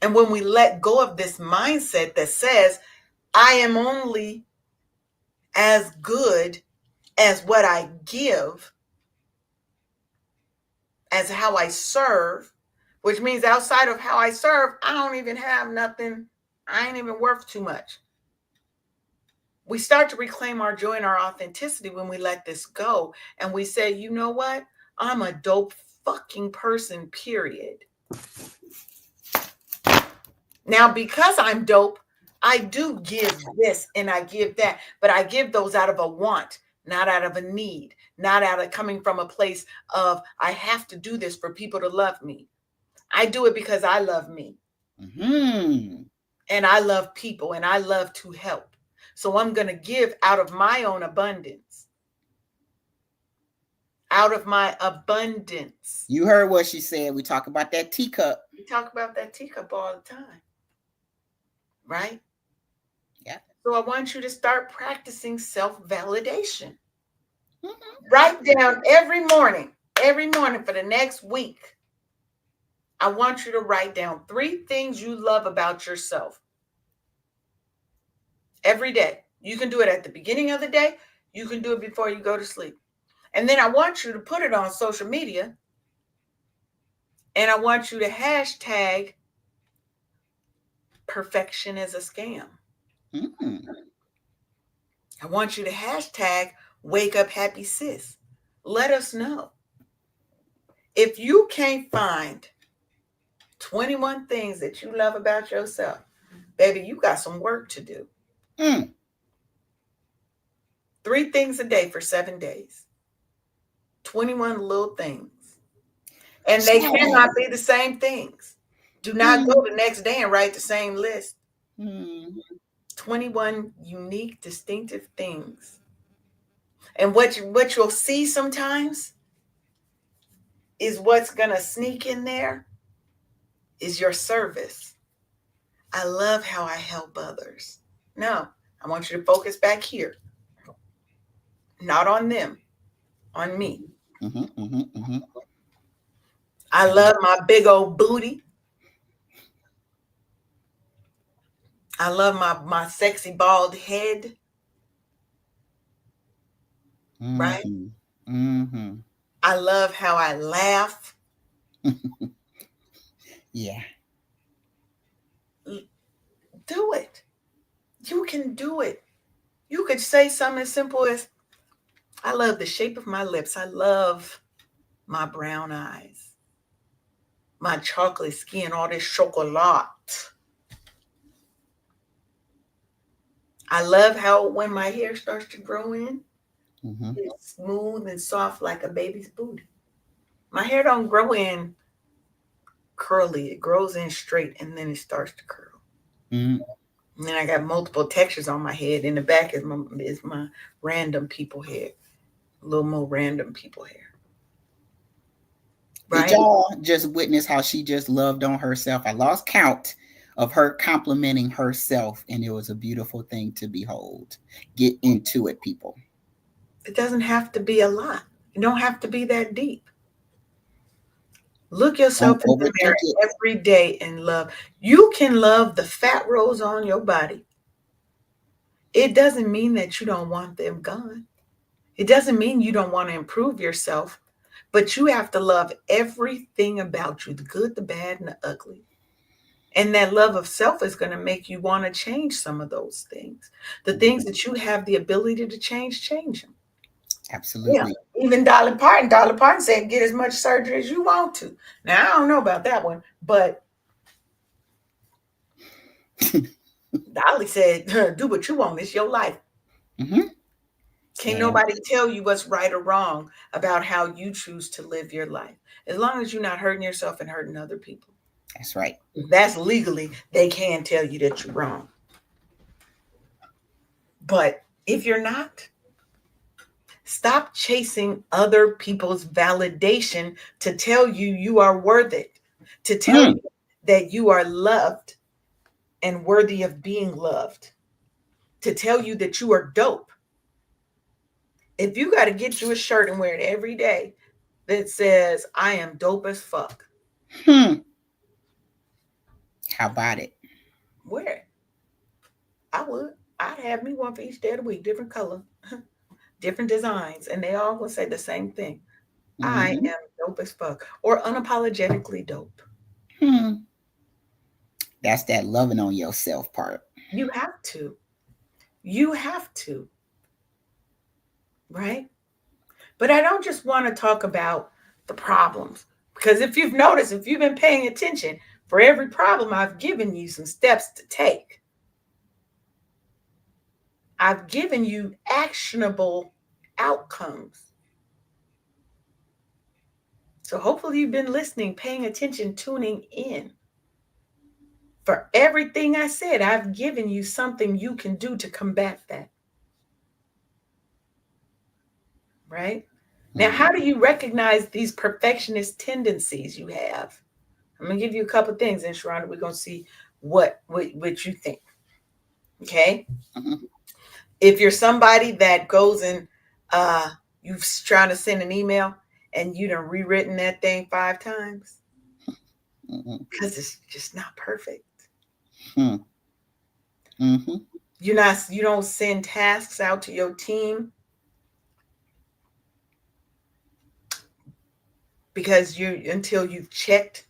Speaker 1: And when we let go of this mindset that says, I am only as good as what I give, as how I serve, which means outside of how I serve, I don't even have nothing. I ain't even worth too much. We start to reclaim our joy and our authenticity when we let this go. And we say, you know what? I'm a dope fucking person, period. Now, because I'm dope, I do give this and I give that, but I give those out of a want, not out of a need, not out of coming from a place of, I have to do this for people to love me. I do it because I love me. And I love people and I love to help. So I'm going to give out of my own abundance. Out of my abundance.
Speaker 2: You heard what she said. We talk about that teacup.
Speaker 1: We talk about that teacup all the time. Right?
Speaker 2: Yeah.
Speaker 1: So I want you to start practicing self-validation. Write down every morning for the next week. I want you to write down 3 things you love about yourself. Every day. You can do it at the beginning of the day. You can do it before you go to sleep. And then I want you to put it on social media, and I want you to hashtag perfection is a scam.
Speaker 2: Mm.
Speaker 1: I want you to hashtag wake up happy sis. Let us know. If you can't find 21 things that you love about yourself, baby, you got some work to do.
Speaker 2: Mm.
Speaker 1: 3 things a day for 7 days, 21 little things. And they
Speaker 2: So,
Speaker 1: cannot be the same things. Do not go
Speaker 2: mm,
Speaker 1: the next day and write the same list.
Speaker 2: mm,
Speaker 1: 21 unique, distinctive things. And what you'll see sometimes is what's going to sneak in there is your service. I love how I help others. No, I want you to focus back here, not on them, on me.
Speaker 2: mhm, mhm, mhm.
Speaker 1: I love my big old booty. I love my sexy bald head, right?
Speaker 2: Mhm, mhm.
Speaker 1: I love how I laugh.
Speaker 2: Yeah.
Speaker 1: Do it. You can do it. You could say something as simple as, I love the shape of my lips. I love my brown eyes, my chocolate skin, all this chocolate. I love how when my hair starts to grow in,
Speaker 2: Mhm,
Speaker 1: it's smooth and soft like a baby's booty. My hair don't grow in curly. It grows in straight and then it starts to curl.
Speaker 2: mm.
Speaker 1: And then I got multiple textures on my head. In the back is my random people hair, a little more random people hair,
Speaker 2: Did
Speaker 1: right?
Speaker 2: y'all just witness how she just loved on herself? I lost count of her complimenting herself, and it was a beautiful thing to behold. Get into it, people.
Speaker 1: It doesn't have to be a lot. It don't have to be that deep. Look yourself
Speaker 2: Don't
Speaker 1: in the
Speaker 2: overthink
Speaker 1: mirror
Speaker 2: it.
Speaker 1: every day and love. You can love the fat rolls on your body. It doesn't mean that you don't want them gone. It doesn't mean you don't want to improve yourself, but you have to love everything about you, the good, the bad, and the ugly. And that love of self is going to make you want to change some of those things. The things
Speaker 2: Mhm.
Speaker 1: that you have the ability to change them. Yeah.
Speaker 2: Absolutely.
Speaker 1: Even Dolly Parton said, get as much surgery as you want to. Now, I don't know about that one, but Dolly said, do what you want. It's your life.
Speaker 2: Hmm.
Speaker 1: Can't
Speaker 2: Yeah,
Speaker 1: nobody tell you what's right or wrong about how you choose to live your life. As long as you're not hurting yourself and hurting other people.
Speaker 2: that's right.
Speaker 1: That's legally, they can tell you that you're wrong. But if you're not, stop chasing other people's validation to tell you you are worth it, to tell
Speaker 2: Mm.
Speaker 1: you that you are loved and worthy of being loved, to tell you that you are dope. If you got to get you a shirt and wear it every day that says, I am dope as fuck,
Speaker 2: Hmm. How about it?
Speaker 1: wear it. I would. I'd have me one for each day of the week, different color, different designs, and they all will say the same thing. I
Speaker 2: Hmm.
Speaker 1: am dope as fuck, or unapologetically dope.
Speaker 2: Hmm. That's that loving on yourself part.
Speaker 1: You have to. You have to, right? But I don't just want to talk about the problems, because if you've noticed, if you've been paying attention, for every problem, I've given you some steps to take. I've given you actionable outcomes. So hopefully you've been listening, paying attention, tuning in. For everything I said, I've given you something you can do to combat that, right? Now,
Speaker 2: Mm.
Speaker 1: how do you recognize these perfectionist tendencies you have? I'm gonna give you a couple of things, and Sharonda, we're gonna see what you think. Okay,
Speaker 2: Mhm.
Speaker 1: if you're somebody that goes and you're trying to send an email and you done rewritten that thing 5 times
Speaker 2: Mhm.
Speaker 1: because it's just not perfect.
Speaker 2: Mhm. Mhm.
Speaker 1: You don't send tasks out to your team because you until you've checked,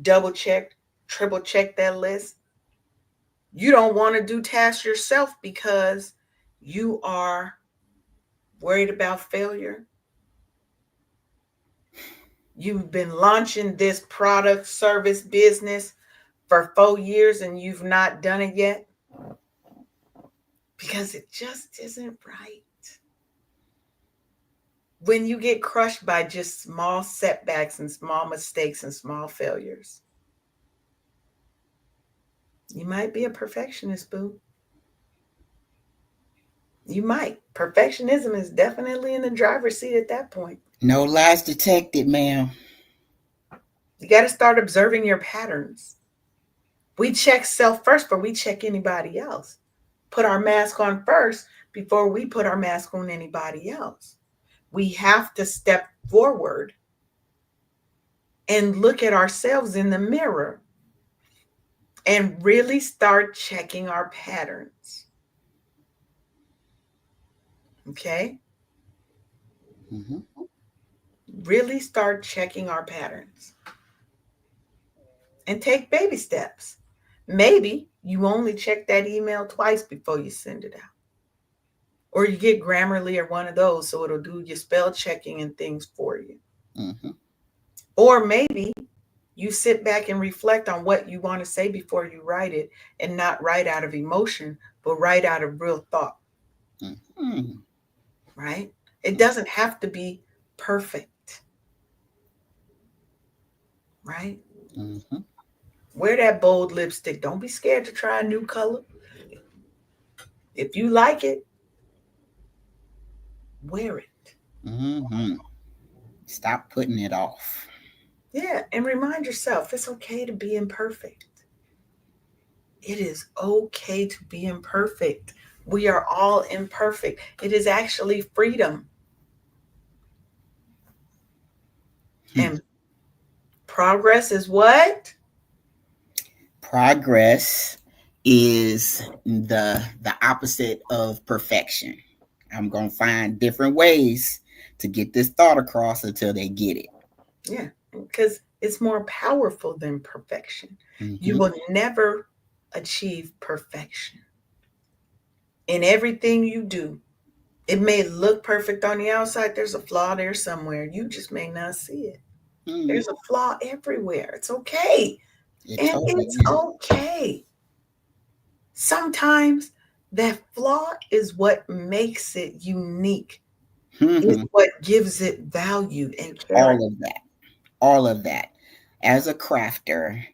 Speaker 1: double checked, triple checked that list. You don't want to do tasks yourself because you are worried about failure. You've been launching this product, service, business for 4 years and you've not done it yet because it just isn't right. When you get crushed by just small setbacks and small mistakes and small failures, you might be a perfectionist, boo. You might. Perfectionism is definitely in the driver's seat at that point.
Speaker 2: No lies detected, ma'am.
Speaker 1: You got to start observing your patterns. We check self first before we check anybody else. Put our mask on first before we put our mask on anybody else. We have to step forward and look at ourselves in the mirror and really start checking our patterns. Okay?
Speaker 2: Mm-hmm.
Speaker 1: Really start checking our patterns and take baby steps. Maybe you only check that email twice before you send it out. Or you get Grammarly or one of those so it'll do your spell checking and things for you.
Speaker 2: Mm-hmm.
Speaker 1: Or maybe you sit back and reflect on what you want to say before you write it and not write out of emotion, but write out of real thought,
Speaker 2: Mm-hmm.
Speaker 1: right? It doesn't have to be perfect, right?
Speaker 2: Mm-hmm.
Speaker 1: Wear that bold lipstick. Don't be scared to try a new color. If you like it, wear it.
Speaker 2: Mm-hmm. Stop putting it off.
Speaker 1: Yeah, and remind yourself it's okay to be imperfect. It is okay to be imperfect. We are all imperfect. It is actually freedom.
Speaker 2: Hmm.
Speaker 1: And progress is what?
Speaker 2: Progress is the opposite of perfection. I'm gonna find different ways to get this thought across until they get it.
Speaker 1: Yeah, because it's more powerful than perfection. You
Speaker 2: Mm-hmm.
Speaker 1: will never achieve perfection in everything you do. It may look perfect on the outside. There's a flaw there somewhere. You just may not see it.
Speaker 2: Mm-hmm.
Speaker 1: There's a flaw everywhere. It's okay.
Speaker 2: It
Speaker 1: And
Speaker 2: totally
Speaker 1: it's
Speaker 2: is.
Speaker 1: okay. Sometimes that flaw is what makes it unique, is
Speaker 2: Mm-hmm.
Speaker 1: what gives it value and character.
Speaker 2: All of that. All of that. As a crafter,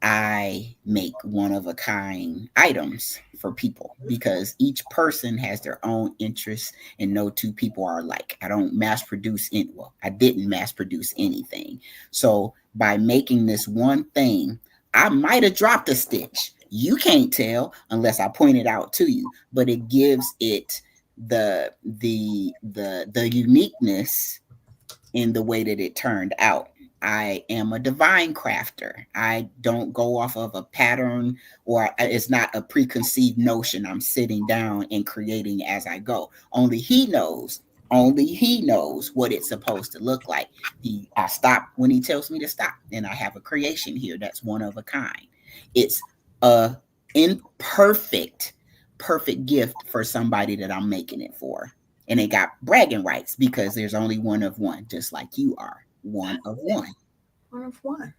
Speaker 2: I make one of a kind items for people because each person has their own interests and no two people are alike. I don't mass produce any, well, I didn't mass produce anything. So by making this one thing, I might have dropped a stitch. You can't tell unless I point it out to you, but it gives it the uniqueness in the way that it turned out. I am a divine crafter. I don't go off of a pattern or it's not a preconceived notion. I'm sitting down and creating as I go. Only he knows. Only he knows what it's supposed to look like. I stop when he tells me to stop, and I have a creation here that's one of a kind. It's a imperfect, perfect gift for somebody that I'm making it for, and they got bragging rights because there's only one of one, just like you are one of one.
Speaker 1: One of one.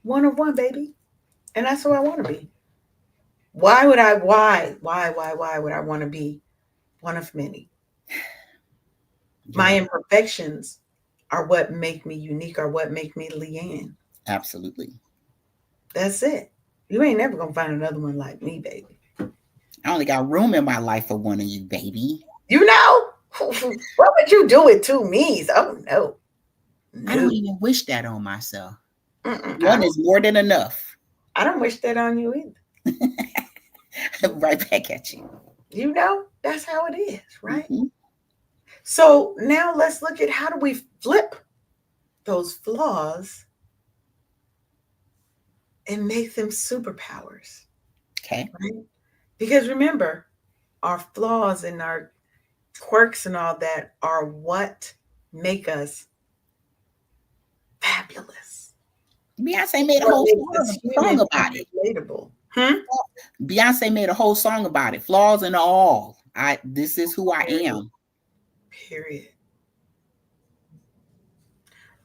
Speaker 1: One of one, baby. And that's who I want to be. Why would I want to be one of many?
Speaker 2: You're
Speaker 1: My
Speaker 2: right.
Speaker 1: imperfections are what make me unique, are what make me Leanne.
Speaker 2: Absolutely.
Speaker 1: That's it. You ain't never gonna find another one like me, baby.
Speaker 2: I only got room in my life for one of you, baby.
Speaker 1: You know? What would you do with two me's? Oh no.
Speaker 2: I
Speaker 1: No.
Speaker 2: don't even wish that on myself.
Speaker 1: Mm-mm.
Speaker 2: One is more than enough.
Speaker 1: I don't wish that on you either.
Speaker 2: Right back at you.
Speaker 1: You know? That's how it is, right?
Speaker 2: Mm-hmm.
Speaker 1: So now let's look at how do we flip those flaws and make them superpowers,
Speaker 2: Okay.
Speaker 1: right? Because remember, our flaws and our quirks and all that are what make us fabulous.
Speaker 2: Beyonce made a
Speaker 1: What
Speaker 2: whole
Speaker 1: makes us
Speaker 2: song
Speaker 1: human and
Speaker 2: about it.
Speaker 1: relatable. Hmm?
Speaker 2: Beyonce made a whole song about it. Flaws and all. This is who I
Speaker 1: Period.
Speaker 2: am.
Speaker 1: Period.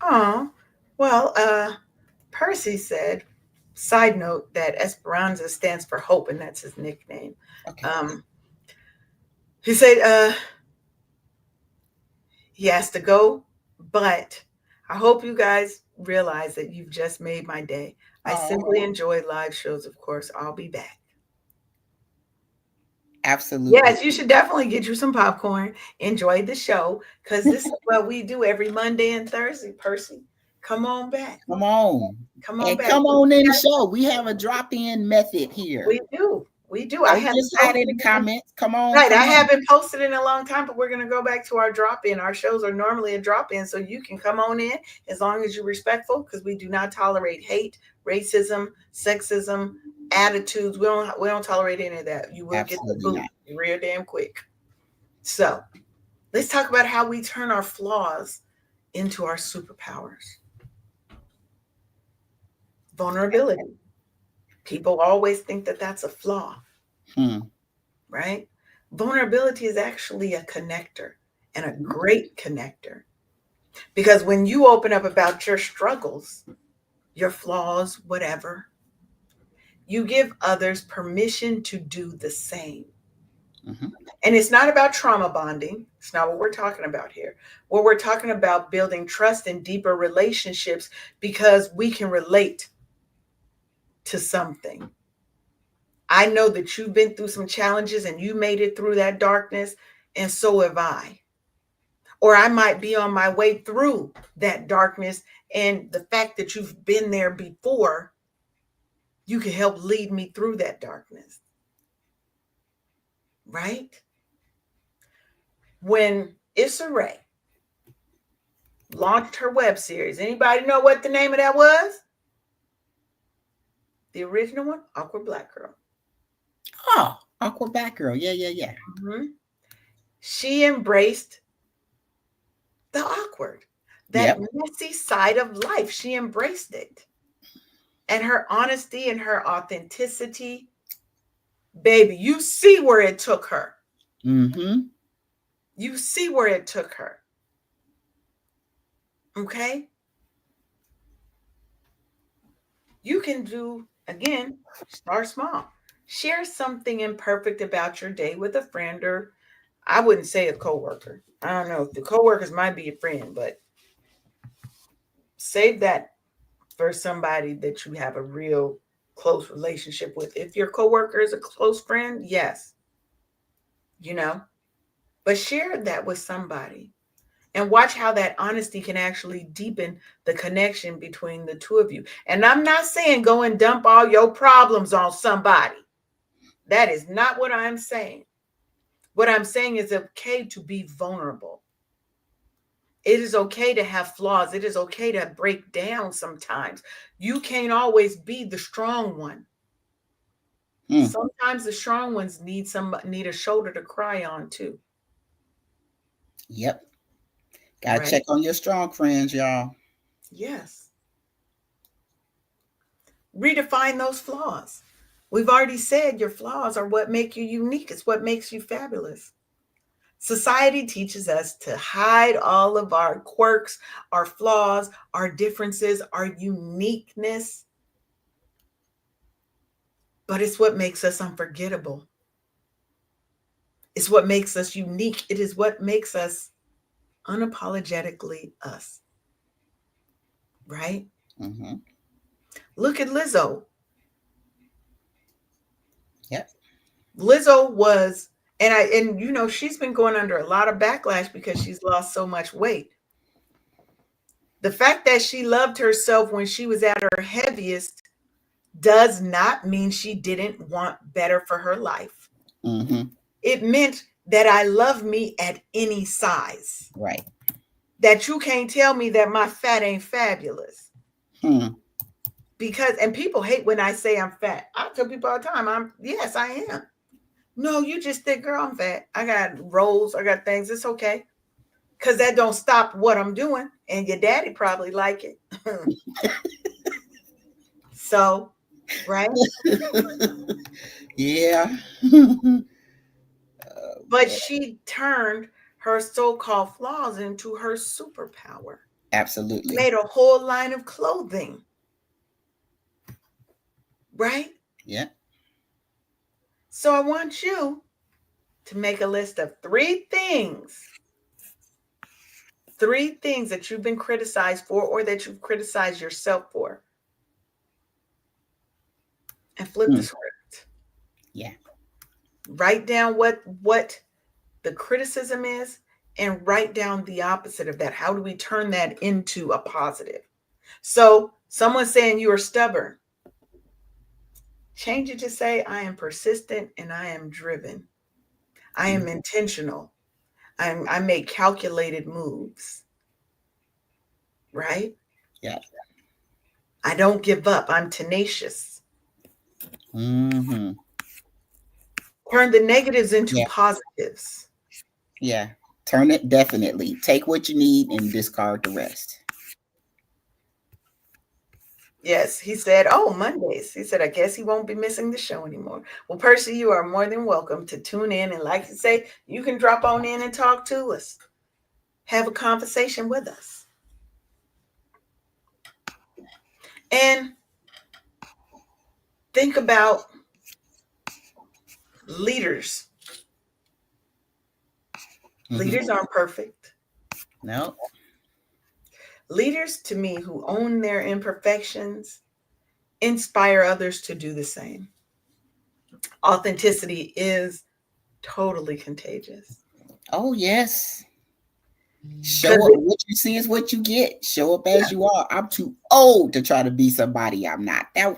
Speaker 1: Oh, well, Percy said, side note, that Esperanza stands for hope, and that's his nickname.
Speaker 2: Okay.
Speaker 1: Um, he said he has to go, but I hope you guys realize that you've just made my day. I simply
Speaker 2: Oh,
Speaker 1: enjoy live shows, of course. I'll be back.
Speaker 2: absolutely.
Speaker 1: Yes, you should definitely get you some popcorn. Enjoy the show because this is what we do every Monday and Thursday. Percy, come on back.
Speaker 2: Come on.
Speaker 1: Come on
Speaker 2: And
Speaker 1: back.
Speaker 2: come on in the show. We have a drop-in method here.
Speaker 1: We do. We do. I
Speaker 2: Don't
Speaker 1: haven't
Speaker 2: just hide in
Speaker 1: posted
Speaker 2: the
Speaker 1: it in,
Speaker 2: comments. Come on,
Speaker 1: right.
Speaker 2: come
Speaker 1: I
Speaker 2: on.
Speaker 1: haven't posted in a long time, but we're gonna go back to our drop in. Our shows are normally a drop in, so you can come on in as long as you're respectful, because we do not tolerate hate, racism, sexism, attitudes. We don't tolerate any of that. You will get the
Speaker 2: Absolutely
Speaker 1: boot
Speaker 2: not.
Speaker 1: real damn quick. So let's talk about how we turn our flaws into our superpowers. Vulnerability. People always think that that's a flaw,
Speaker 2: Hmm.
Speaker 1: right? Vulnerability is actually a connector, and a great connector. Because when you open up about your struggles, your flaws, whatever, you give others permission to do the same.
Speaker 2: Mm-hmm.
Speaker 1: And it's not about trauma bonding. It's not what we're talking about here. What we're talking about building trust and deeper relationships because we can relate to something. I know that you've been through some challenges and you made it through that darkness, and so have I. Or I might be on my way through that darkness, and the fact that you've been there before, you can help lead me through that darkness, right? When Issa Rae launched her web series, anybody know what the name of that was? The original one, Awkward Black Girl.
Speaker 2: Oh, Aqua Batgirl. Yeah, yeah, yeah.
Speaker 1: Mhm. She embraced the awkward, that
Speaker 2: Yep.
Speaker 1: messy side of life. She embraced it. And her honesty and her authenticity, baby, you see where it took her.
Speaker 2: Mm-hmm.
Speaker 1: You see where it took her. Okay? You can do, again, start small. Share something imperfect about your day with a friend, or I wouldn't say a coworker. I don't know. The coworkers might be a friend, but save that for somebody that you have a real close relationship with. If your coworker is a close friend, yes, you know, but share that with somebody and watch how that honesty can actually deepen the connection between the two of you. And I'm not saying go and dump all your problems on somebody. That is not what I'm saying. What I'm saying is okay to be vulnerable. It is okay to have flaws. It is okay to break down sometimes. You can't always be the strong one.
Speaker 2: Hmm.
Speaker 1: Sometimes the strong ones need a shoulder to cry on too,
Speaker 2: Yep. Gotta
Speaker 1: right?
Speaker 2: check on your strong friends, y'all.
Speaker 1: Yes. Redefine those flaws. We've already said your flaws are what make you unique. It's what makes you fabulous. Society teaches us to hide all of our quirks, our flaws, our differences, our uniqueness, but it's what makes us unforgettable. It's what makes us unique. It is what makes us unapologetically us, right?
Speaker 2: Mm-hmm.
Speaker 1: Look at Lizzo.
Speaker 2: Yep.
Speaker 1: Lizzo was, and you know, she's been going under a lot of backlash because she's lost so much weight. The fact that she loved herself when she was at her heaviest does not mean she didn't want better for her life.
Speaker 2: Mm-hmm.
Speaker 1: It meant that I love me at any size.
Speaker 2: Right.
Speaker 1: That you can't tell me that my fat ain't fabulous.
Speaker 2: Hmm.
Speaker 1: Because, and people hate when I say I'm fat. I tell people all the time, yes, I am. No, you just think, girl, I'm fat. I got rolls, I got things. It's okay. Cause that don't stop what I'm doing. And your daddy probably like it. So, right?
Speaker 2: Yeah.
Speaker 1: But she turned her so-called flaws into her superpower.
Speaker 2: Absolutely.
Speaker 1: Made a whole line of clothing, right?
Speaker 2: Yeah.
Speaker 1: So I want you to make a list of three things that you've been criticized for or that you've criticized yourself for, and flip the
Speaker 2: Mm.
Speaker 1: script.
Speaker 2: Yeah.
Speaker 1: Write down what the criticism is and write down the opposite of that. How do we turn that into a positive? So, someone saying you are stubborn, change it to say, I am persistent and I am driven. I am
Speaker 2: Mm.
Speaker 1: intentional. I make calculated moves, right?
Speaker 2: Yeah.
Speaker 1: I don't give up. I'm tenacious.
Speaker 2: Hmm.
Speaker 1: Turn the negatives into
Speaker 2: Yeah.
Speaker 1: positives.
Speaker 2: Yeah. Turn it definitely. Take what you need and discard the rest.
Speaker 1: Yes, he said, oh, Mondays. He said, I guess he won't be missing the show anymore. Well, Percy, you are more than welcome to tune in. And like you say, you can drop on in and talk to us, have a conversation with us. And think about leaders.
Speaker 2: Hmm.
Speaker 1: Leaders aren't perfect.
Speaker 2: No.
Speaker 1: Leaders, to me, who own their imperfections, inspire others to do the same. Authenticity is totally contagious.
Speaker 2: Oh, yes.
Speaker 1: Because,
Speaker 2: Show up. What you see is what you get. Show up as you are. I'm too old to try to be somebody I'm not.
Speaker 1: and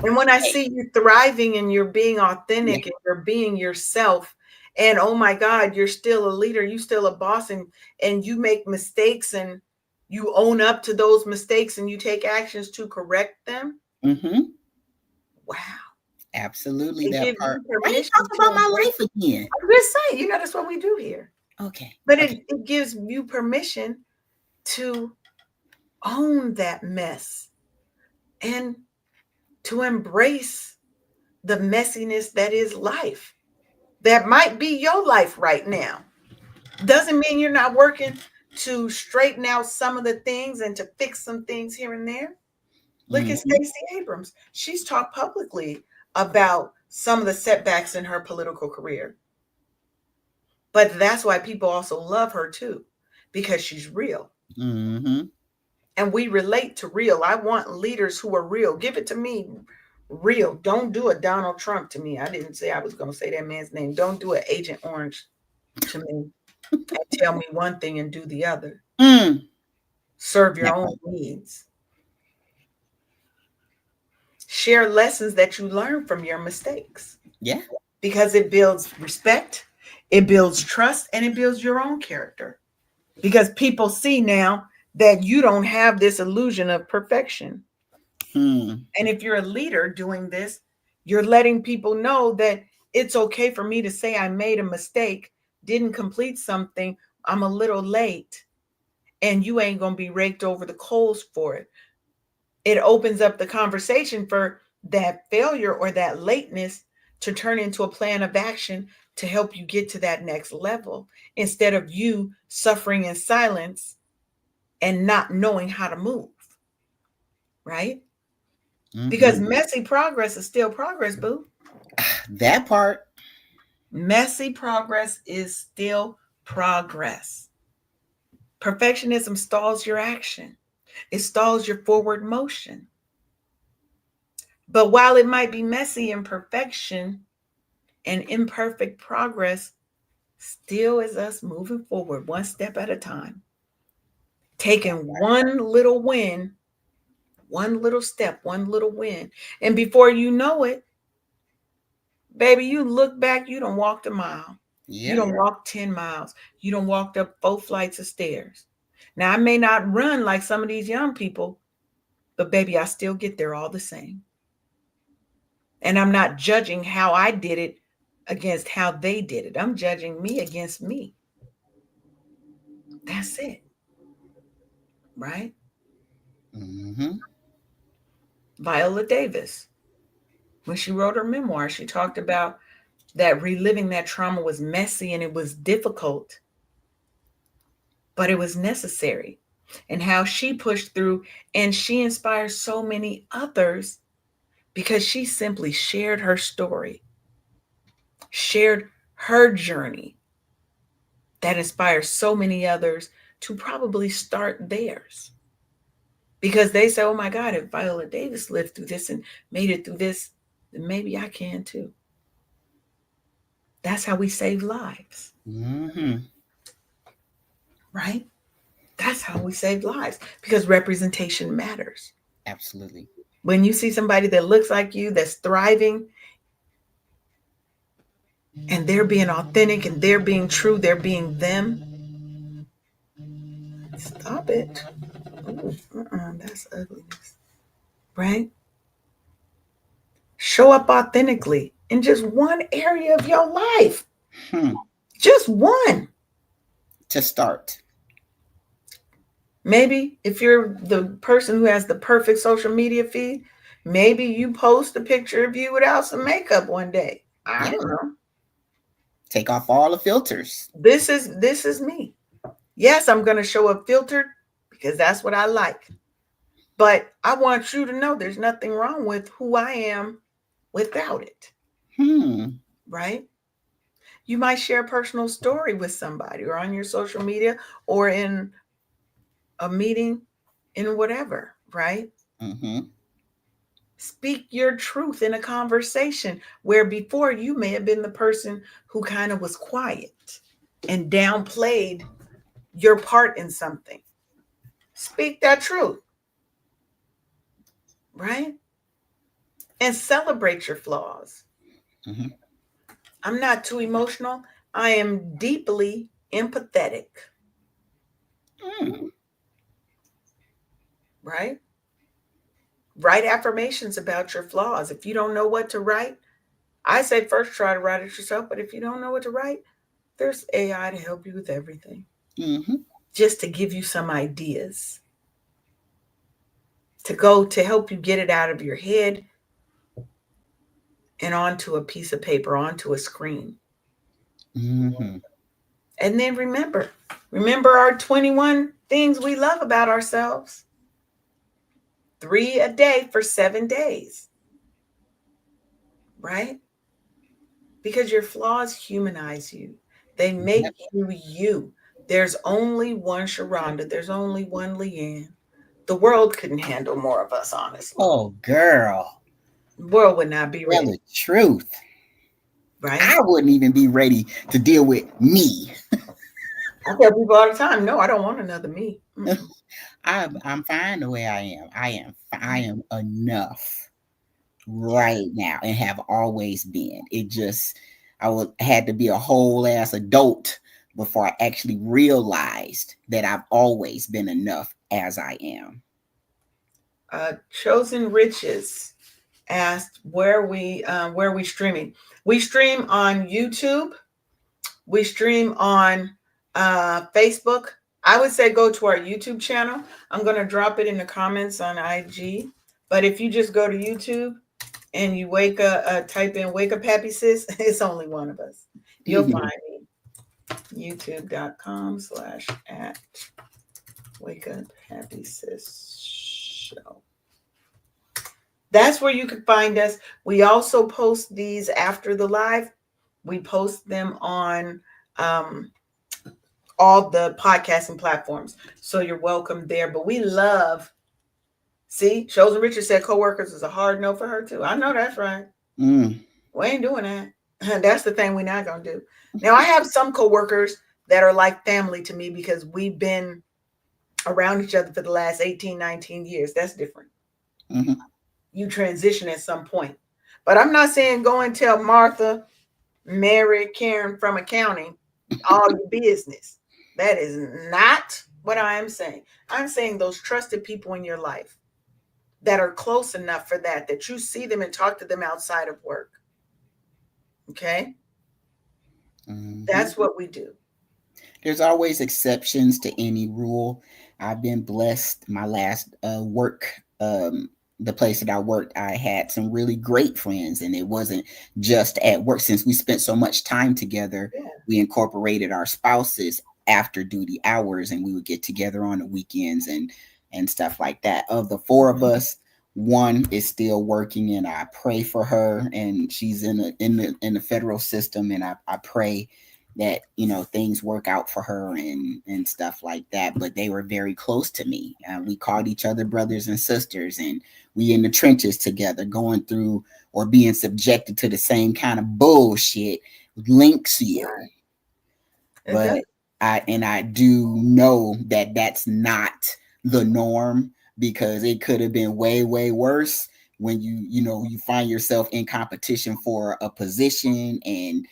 Speaker 1: when I
Speaker 2: Hey,
Speaker 1: see you thriving and you're being
Speaker 2: yeah.
Speaker 1: authentic and you're being yourself, and oh my God, you're still a leader, you still a boss, and you make mistakes and you own up to those mistakes and you take actions to correct them.
Speaker 2: Hmm.
Speaker 1: Wow.
Speaker 2: Absolutely.
Speaker 1: It
Speaker 2: That
Speaker 1: gives
Speaker 2: part.
Speaker 1: you
Speaker 2: Why you
Speaker 1: permission
Speaker 2: talking
Speaker 1: to
Speaker 2: about my
Speaker 1: embrace.
Speaker 2: life again?
Speaker 1: I'm just saying, that's what we do here.
Speaker 2: Okay.
Speaker 1: But
Speaker 2: Okay.
Speaker 1: it gives you permission to own that mess and to embrace the messiness that is life. That might be your life right now. Doesn't mean you're not working to straighten out some of the things and to fix some things here and there. Look at
Speaker 2: Hmm.
Speaker 1: Stacey Abrams. She's talked publicly about some of the setbacks in her political career. But that's why people also love her too, because she's real.
Speaker 2: Hmm.
Speaker 1: And we relate to real. I want leaders who are real. Give it to me real. Don't do a Donald Trump to me. I didn't say I was going to say that man's name. Don't do an Agent Orange to me and tell me one thing and do the other.
Speaker 2: Mm.
Speaker 1: Serve your
Speaker 2: That
Speaker 1: own
Speaker 2: part.
Speaker 1: needs. Share lessons that you learn from your mistakes
Speaker 2: Yeah.
Speaker 1: because it builds respect, it builds trust, and it builds your own character. Because people see now that you don't have this illusion of perfection.
Speaker 2: Hmm.
Speaker 1: And if you're a leader doing this, you're letting people know that it's okay for me to say I made a mistake, didn't complete something, I'm a little late, and you ain't going to be raked over the coals for it. It opens up the conversation for that failure or that lateness to turn into a plan of action to help you get to that next level instead of you suffering in silence and not knowing how to move, right? Because
Speaker 2: Hmm.
Speaker 1: messy progress is still progress, boo.
Speaker 2: That part.
Speaker 1: Messy progress is still progress. Perfectionism stalls your action, it stalls your forward motion. But while it might be messy, imperfection and imperfect progress still is us moving forward one step at a time, taking one little win, one little step, one little win. And before you know it, baby, you look back, you don't walk a mile. You
Speaker 2: Yep.
Speaker 1: don't walk 10 miles. You don't walked up 4 flights of stairs. Now, I may not run like some of these young people, but baby, I still get there all the same. And I'm not judging how I did it against how they did it. I'm judging me against me. That's it, right?
Speaker 2: Mm-hmm.
Speaker 1: Viola Davis, when she wrote her memoir, she talked about that reliving that trauma was messy and it was difficult, but it was necessary. And how she pushed through and she inspires so many others because she simply shared her story, shared her journey that inspires so many others to probably start theirs. Because they say, oh my God, if Viola Davis lived through this and made it through this, then maybe I can too. That's how we save lives,
Speaker 2: Mm-hmm.
Speaker 1: right? That's how we save lives because representation matters.
Speaker 2: Absolutely.
Speaker 1: When you see somebody that looks like you, that's thriving, and they're being authentic and they're being true, they're being them, stop it. Ooh, that's ugliness, right? Show up authentically in just one area of your life,
Speaker 2: Hmm.
Speaker 1: just one.
Speaker 2: To start.
Speaker 1: Maybe if you're the person who has the perfect social media feed, maybe you post a picture of you without some makeup one day. I don't
Speaker 2: Yeah.
Speaker 1: know.
Speaker 2: Take off all the filters.
Speaker 1: This is me. Yes, I'm going to show up filtered because that's what I like. But I want you to know there's nothing wrong with who I am without it,
Speaker 2: Hmm.
Speaker 1: right? You might share a personal story with somebody or on your social media or in a meeting in whatever, right?
Speaker 2: Mm-hmm.
Speaker 1: Speak your truth in a conversation where before you may have been the person who kind of was quiet and downplayed your part in something. Speak that truth, right? And celebrate your flaws.
Speaker 2: Mm-hmm.
Speaker 1: I'm not too emotional. I am deeply empathetic,
Speaker 2: Mm.
Speaker 1: right? Write affirmations about your flaws. If you don't know what to write, I say first try to write it yourself. But if you don't know what to write, there's AI to help you with everything,
Speaker 2: Mm-hmm.
Speaker 1: just to give you some ideas to go to help you get it out of your head and onto a piece of paper, onto a screen.
Speaker 2: Mm-hmm.
Speaker 1: And then remember our 21 things we love about ourselves. 3 a day for 7 days, right? Because your flaws humanize you. They make
Speaker 2: Yep.
Speaker 1: you you. There's only one Sharonda. There's only one Leanne. The world couldn't handle more of us, honestly.
Speaker 2: Oh, girl.
Speaker 1: The world would not be
Speaker 2: Tell
Speaker 1: ready,
Speaker 2: the truth.
Speaker 1: right?
Speaker 2: I wouldn't even be ready to deal with me.
Speaker 1: I tell people all the time, no, I don't want another me. Mm-mm.
Speaker 2: I'm fine the way I am. I am enough right now and have always been. It just had to be a whole ass adult before I actually realized that I've always been enough as I am.
Speaker 1: Chosen Riches asked where we streaming. We stream on YouTube. We stream on Facebook. I would say go to our YouTube channel. I'm going to drop it in the comments on IG. But if you just go to YouTube and you type in Wake Up Happy Sis, it's only one of us. You'll find me. YouTube.com/at Wake Up Happy Sis Show. That's where you can find us. We also post these after the live. We post them on um, all the podcasting platforms. So you're welcome there. But we love, see, Chosen Richard said coworkers is a hard no for her too. I know that's right.
Speaker 2: Mm.
Speaker 1: We ain't doing that. That's the thing we're not going to do. Now, I have some coworkers that are like family to me because we've been around each other for the last 18, 19 years. That's different.
Speaker 2: Mm-hmm.
Speaker 1: You transition at some point. But I'm not saying go and tell Martha, Mary, Karen from accounting all your business. That is not what I am saying. I'm saying those trusted people in your life that are close enough for that, that you see them and talk to them outside of work. Okay.
Speaker 2: Mhm.
Speaker 1: That's what we do.
Speaker 2: There's always exceptions to any rule. I've been blessed. My last work, the place that I worked, I had some really great friends, and it wasn't just at work. Since we spent so much time together,
Speaker 1: Yeah.
Speaker 2: we incorporated our spouses after duty hours, and we would get together on the weekends and stuff like that. Of the four of us, one is still working, and I pray for her, and she's in the federal system, and I pray that things work out for her and stuff like that. But they were very close to me. We called each other brothers and sisters, and we in the trenches together, going through or being subjected to the same kind of bullshit links you.
Speaker 1: Right. It
Speaker 2: But
Speaker 1: does.
Speaker 2: I do know that that's not the norm, because it could have been way worse when you find yourself in competition for a position, and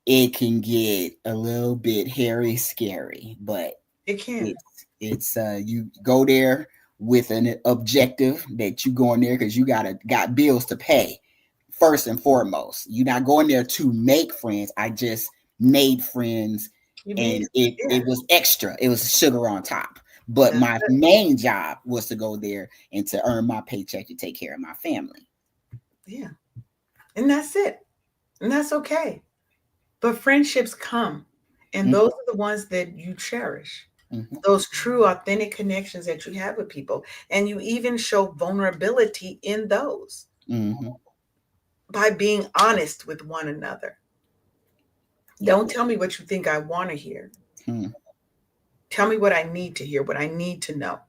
Speaker 2: it can get a little bit hairy, scary. But
Speaker 1: It can.
Speaker 2: it's you go there with an objective that you go in there because you got bills to pay first and foremost. You're not going there to make friends. I just made friends,
Speaker 1: You made
Speaker 2: and
Speaker 1: it.
Speaker 2: it
Speaker 1: Yeah.
Speaker 2: it was extra. It was sugar on top. But
Speaker 1: That's
Speaker 2: my
Speaker 1: it.
Speaker 2: main job was to go there and to earn my paycheck to take care of my family.
Speaker 1: Yeah. And that's it. And that's okay. But friendships come, and
Speaker 2: Mm-hmm.
Speaker 1: those are the ones that you cherish.
Speaker 2: Mm-hmm.
Speaker 1: Those true, authentic connections that you have with people. And you even show vulnerability in those
Speaker 2: Mm-hmm.
Speaker 1: by being honest with one another.
Speaker 2: Yeah.
Speaker 1: Don't tell me what you think I want to hear.
Speaker 2: Hmm.
Speaker 1: Tell me what I need to hear, what I need to know.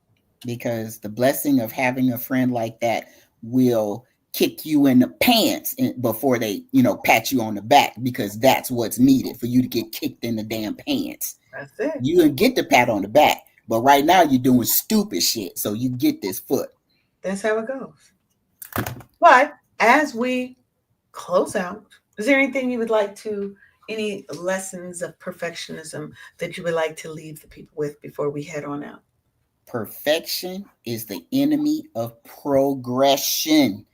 Speaker 2: Because the blessing of having a friend like that will kick you in the pants before they pat you on the back, because that's what's needed for you to get kicked in the damn pants.
Speaker 1: That's it.
Speaker 2: You can get the pat on the back, but right now you're doing stupid shit, so you get this foot.
Speaker 1: That's how it goes. But as we close out, is there anything you would like to, any lessons of perfectionism that you would like to leave the people with before we head on out?
Speaker 2: Perfection is the enemy of progression.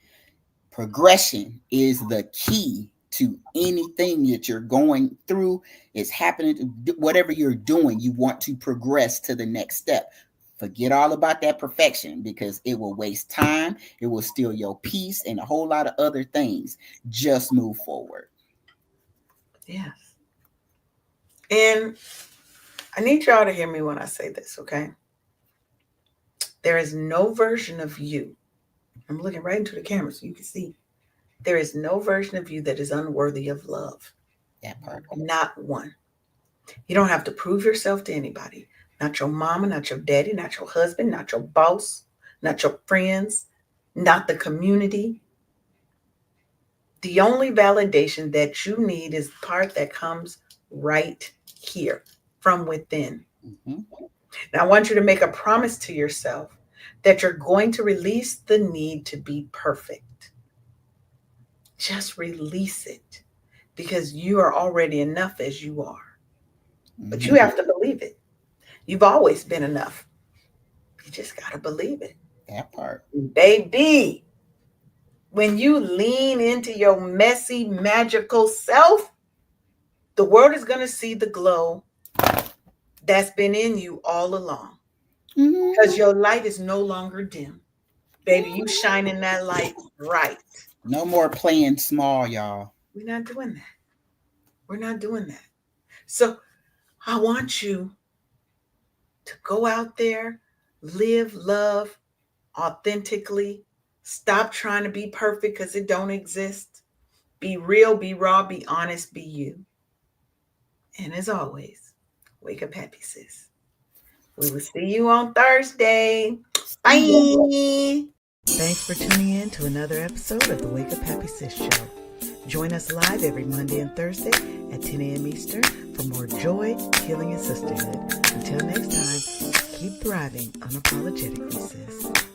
Speaker 2: Progression is the key to anything that you're going through, is happening. Whatever you're doing, you want to progress to the next step. Forget all about that perfection, because it will waste time, it will steal your peace, and a whole lot of other things. Just move forward.
Speaker 1: Yes. And I need y'all to hear me when I say this, okay? There is no version of you. I'm looking right into the camera so you can see. There is no version of you that is unworthy of love.
Speaker 2: That part.
Speaker 1: Not one. You don't have to prove yourself to anybody. Not your mama, not your daddy, not your husband, not your boss, not your friends, not the community. The only validation that you need is the part that comes right here from within.
Speaker 2: Mm-hmm.
Speaker 1: Now, I want you to make a promise to yourself that you're going to release the need to be perfect. Just release it, because you are already enough as you are. But you
Speaker 2: Mm-hmm.
Speaker 1: have to believe it. You've always been enough. You just got to believe it.
Speaker 2: That part.
Speaker 1: Baby, when you lean into your messy, magical self, the world is going to see the glow that's been in you all along,
Speaker 2: Mm-hmm.
Speaker 1: because your light is no longer dim. Baby, you shine in that light bright.
Speaker 2: No more playing small, y'all.
Speaker 1: We're not doing that. We're not doing that. So I want you to go out there, live, love authentically. Stop trying to be perfect, because it don't exist. Be real, be raw, be honest, be you. And as always, wake up happy, sis. We will see you on Thursday.
Speaker 2: See ya.
Speaker 1: Bye. Thanks for tuning in to another episode of the Wake Up Happy Sis Show. Join us live every Monday and Thursday at 10 a.m. Eastern for more joy, healing, and sisterhood. Until next time, keep thriving unapologetically, sis.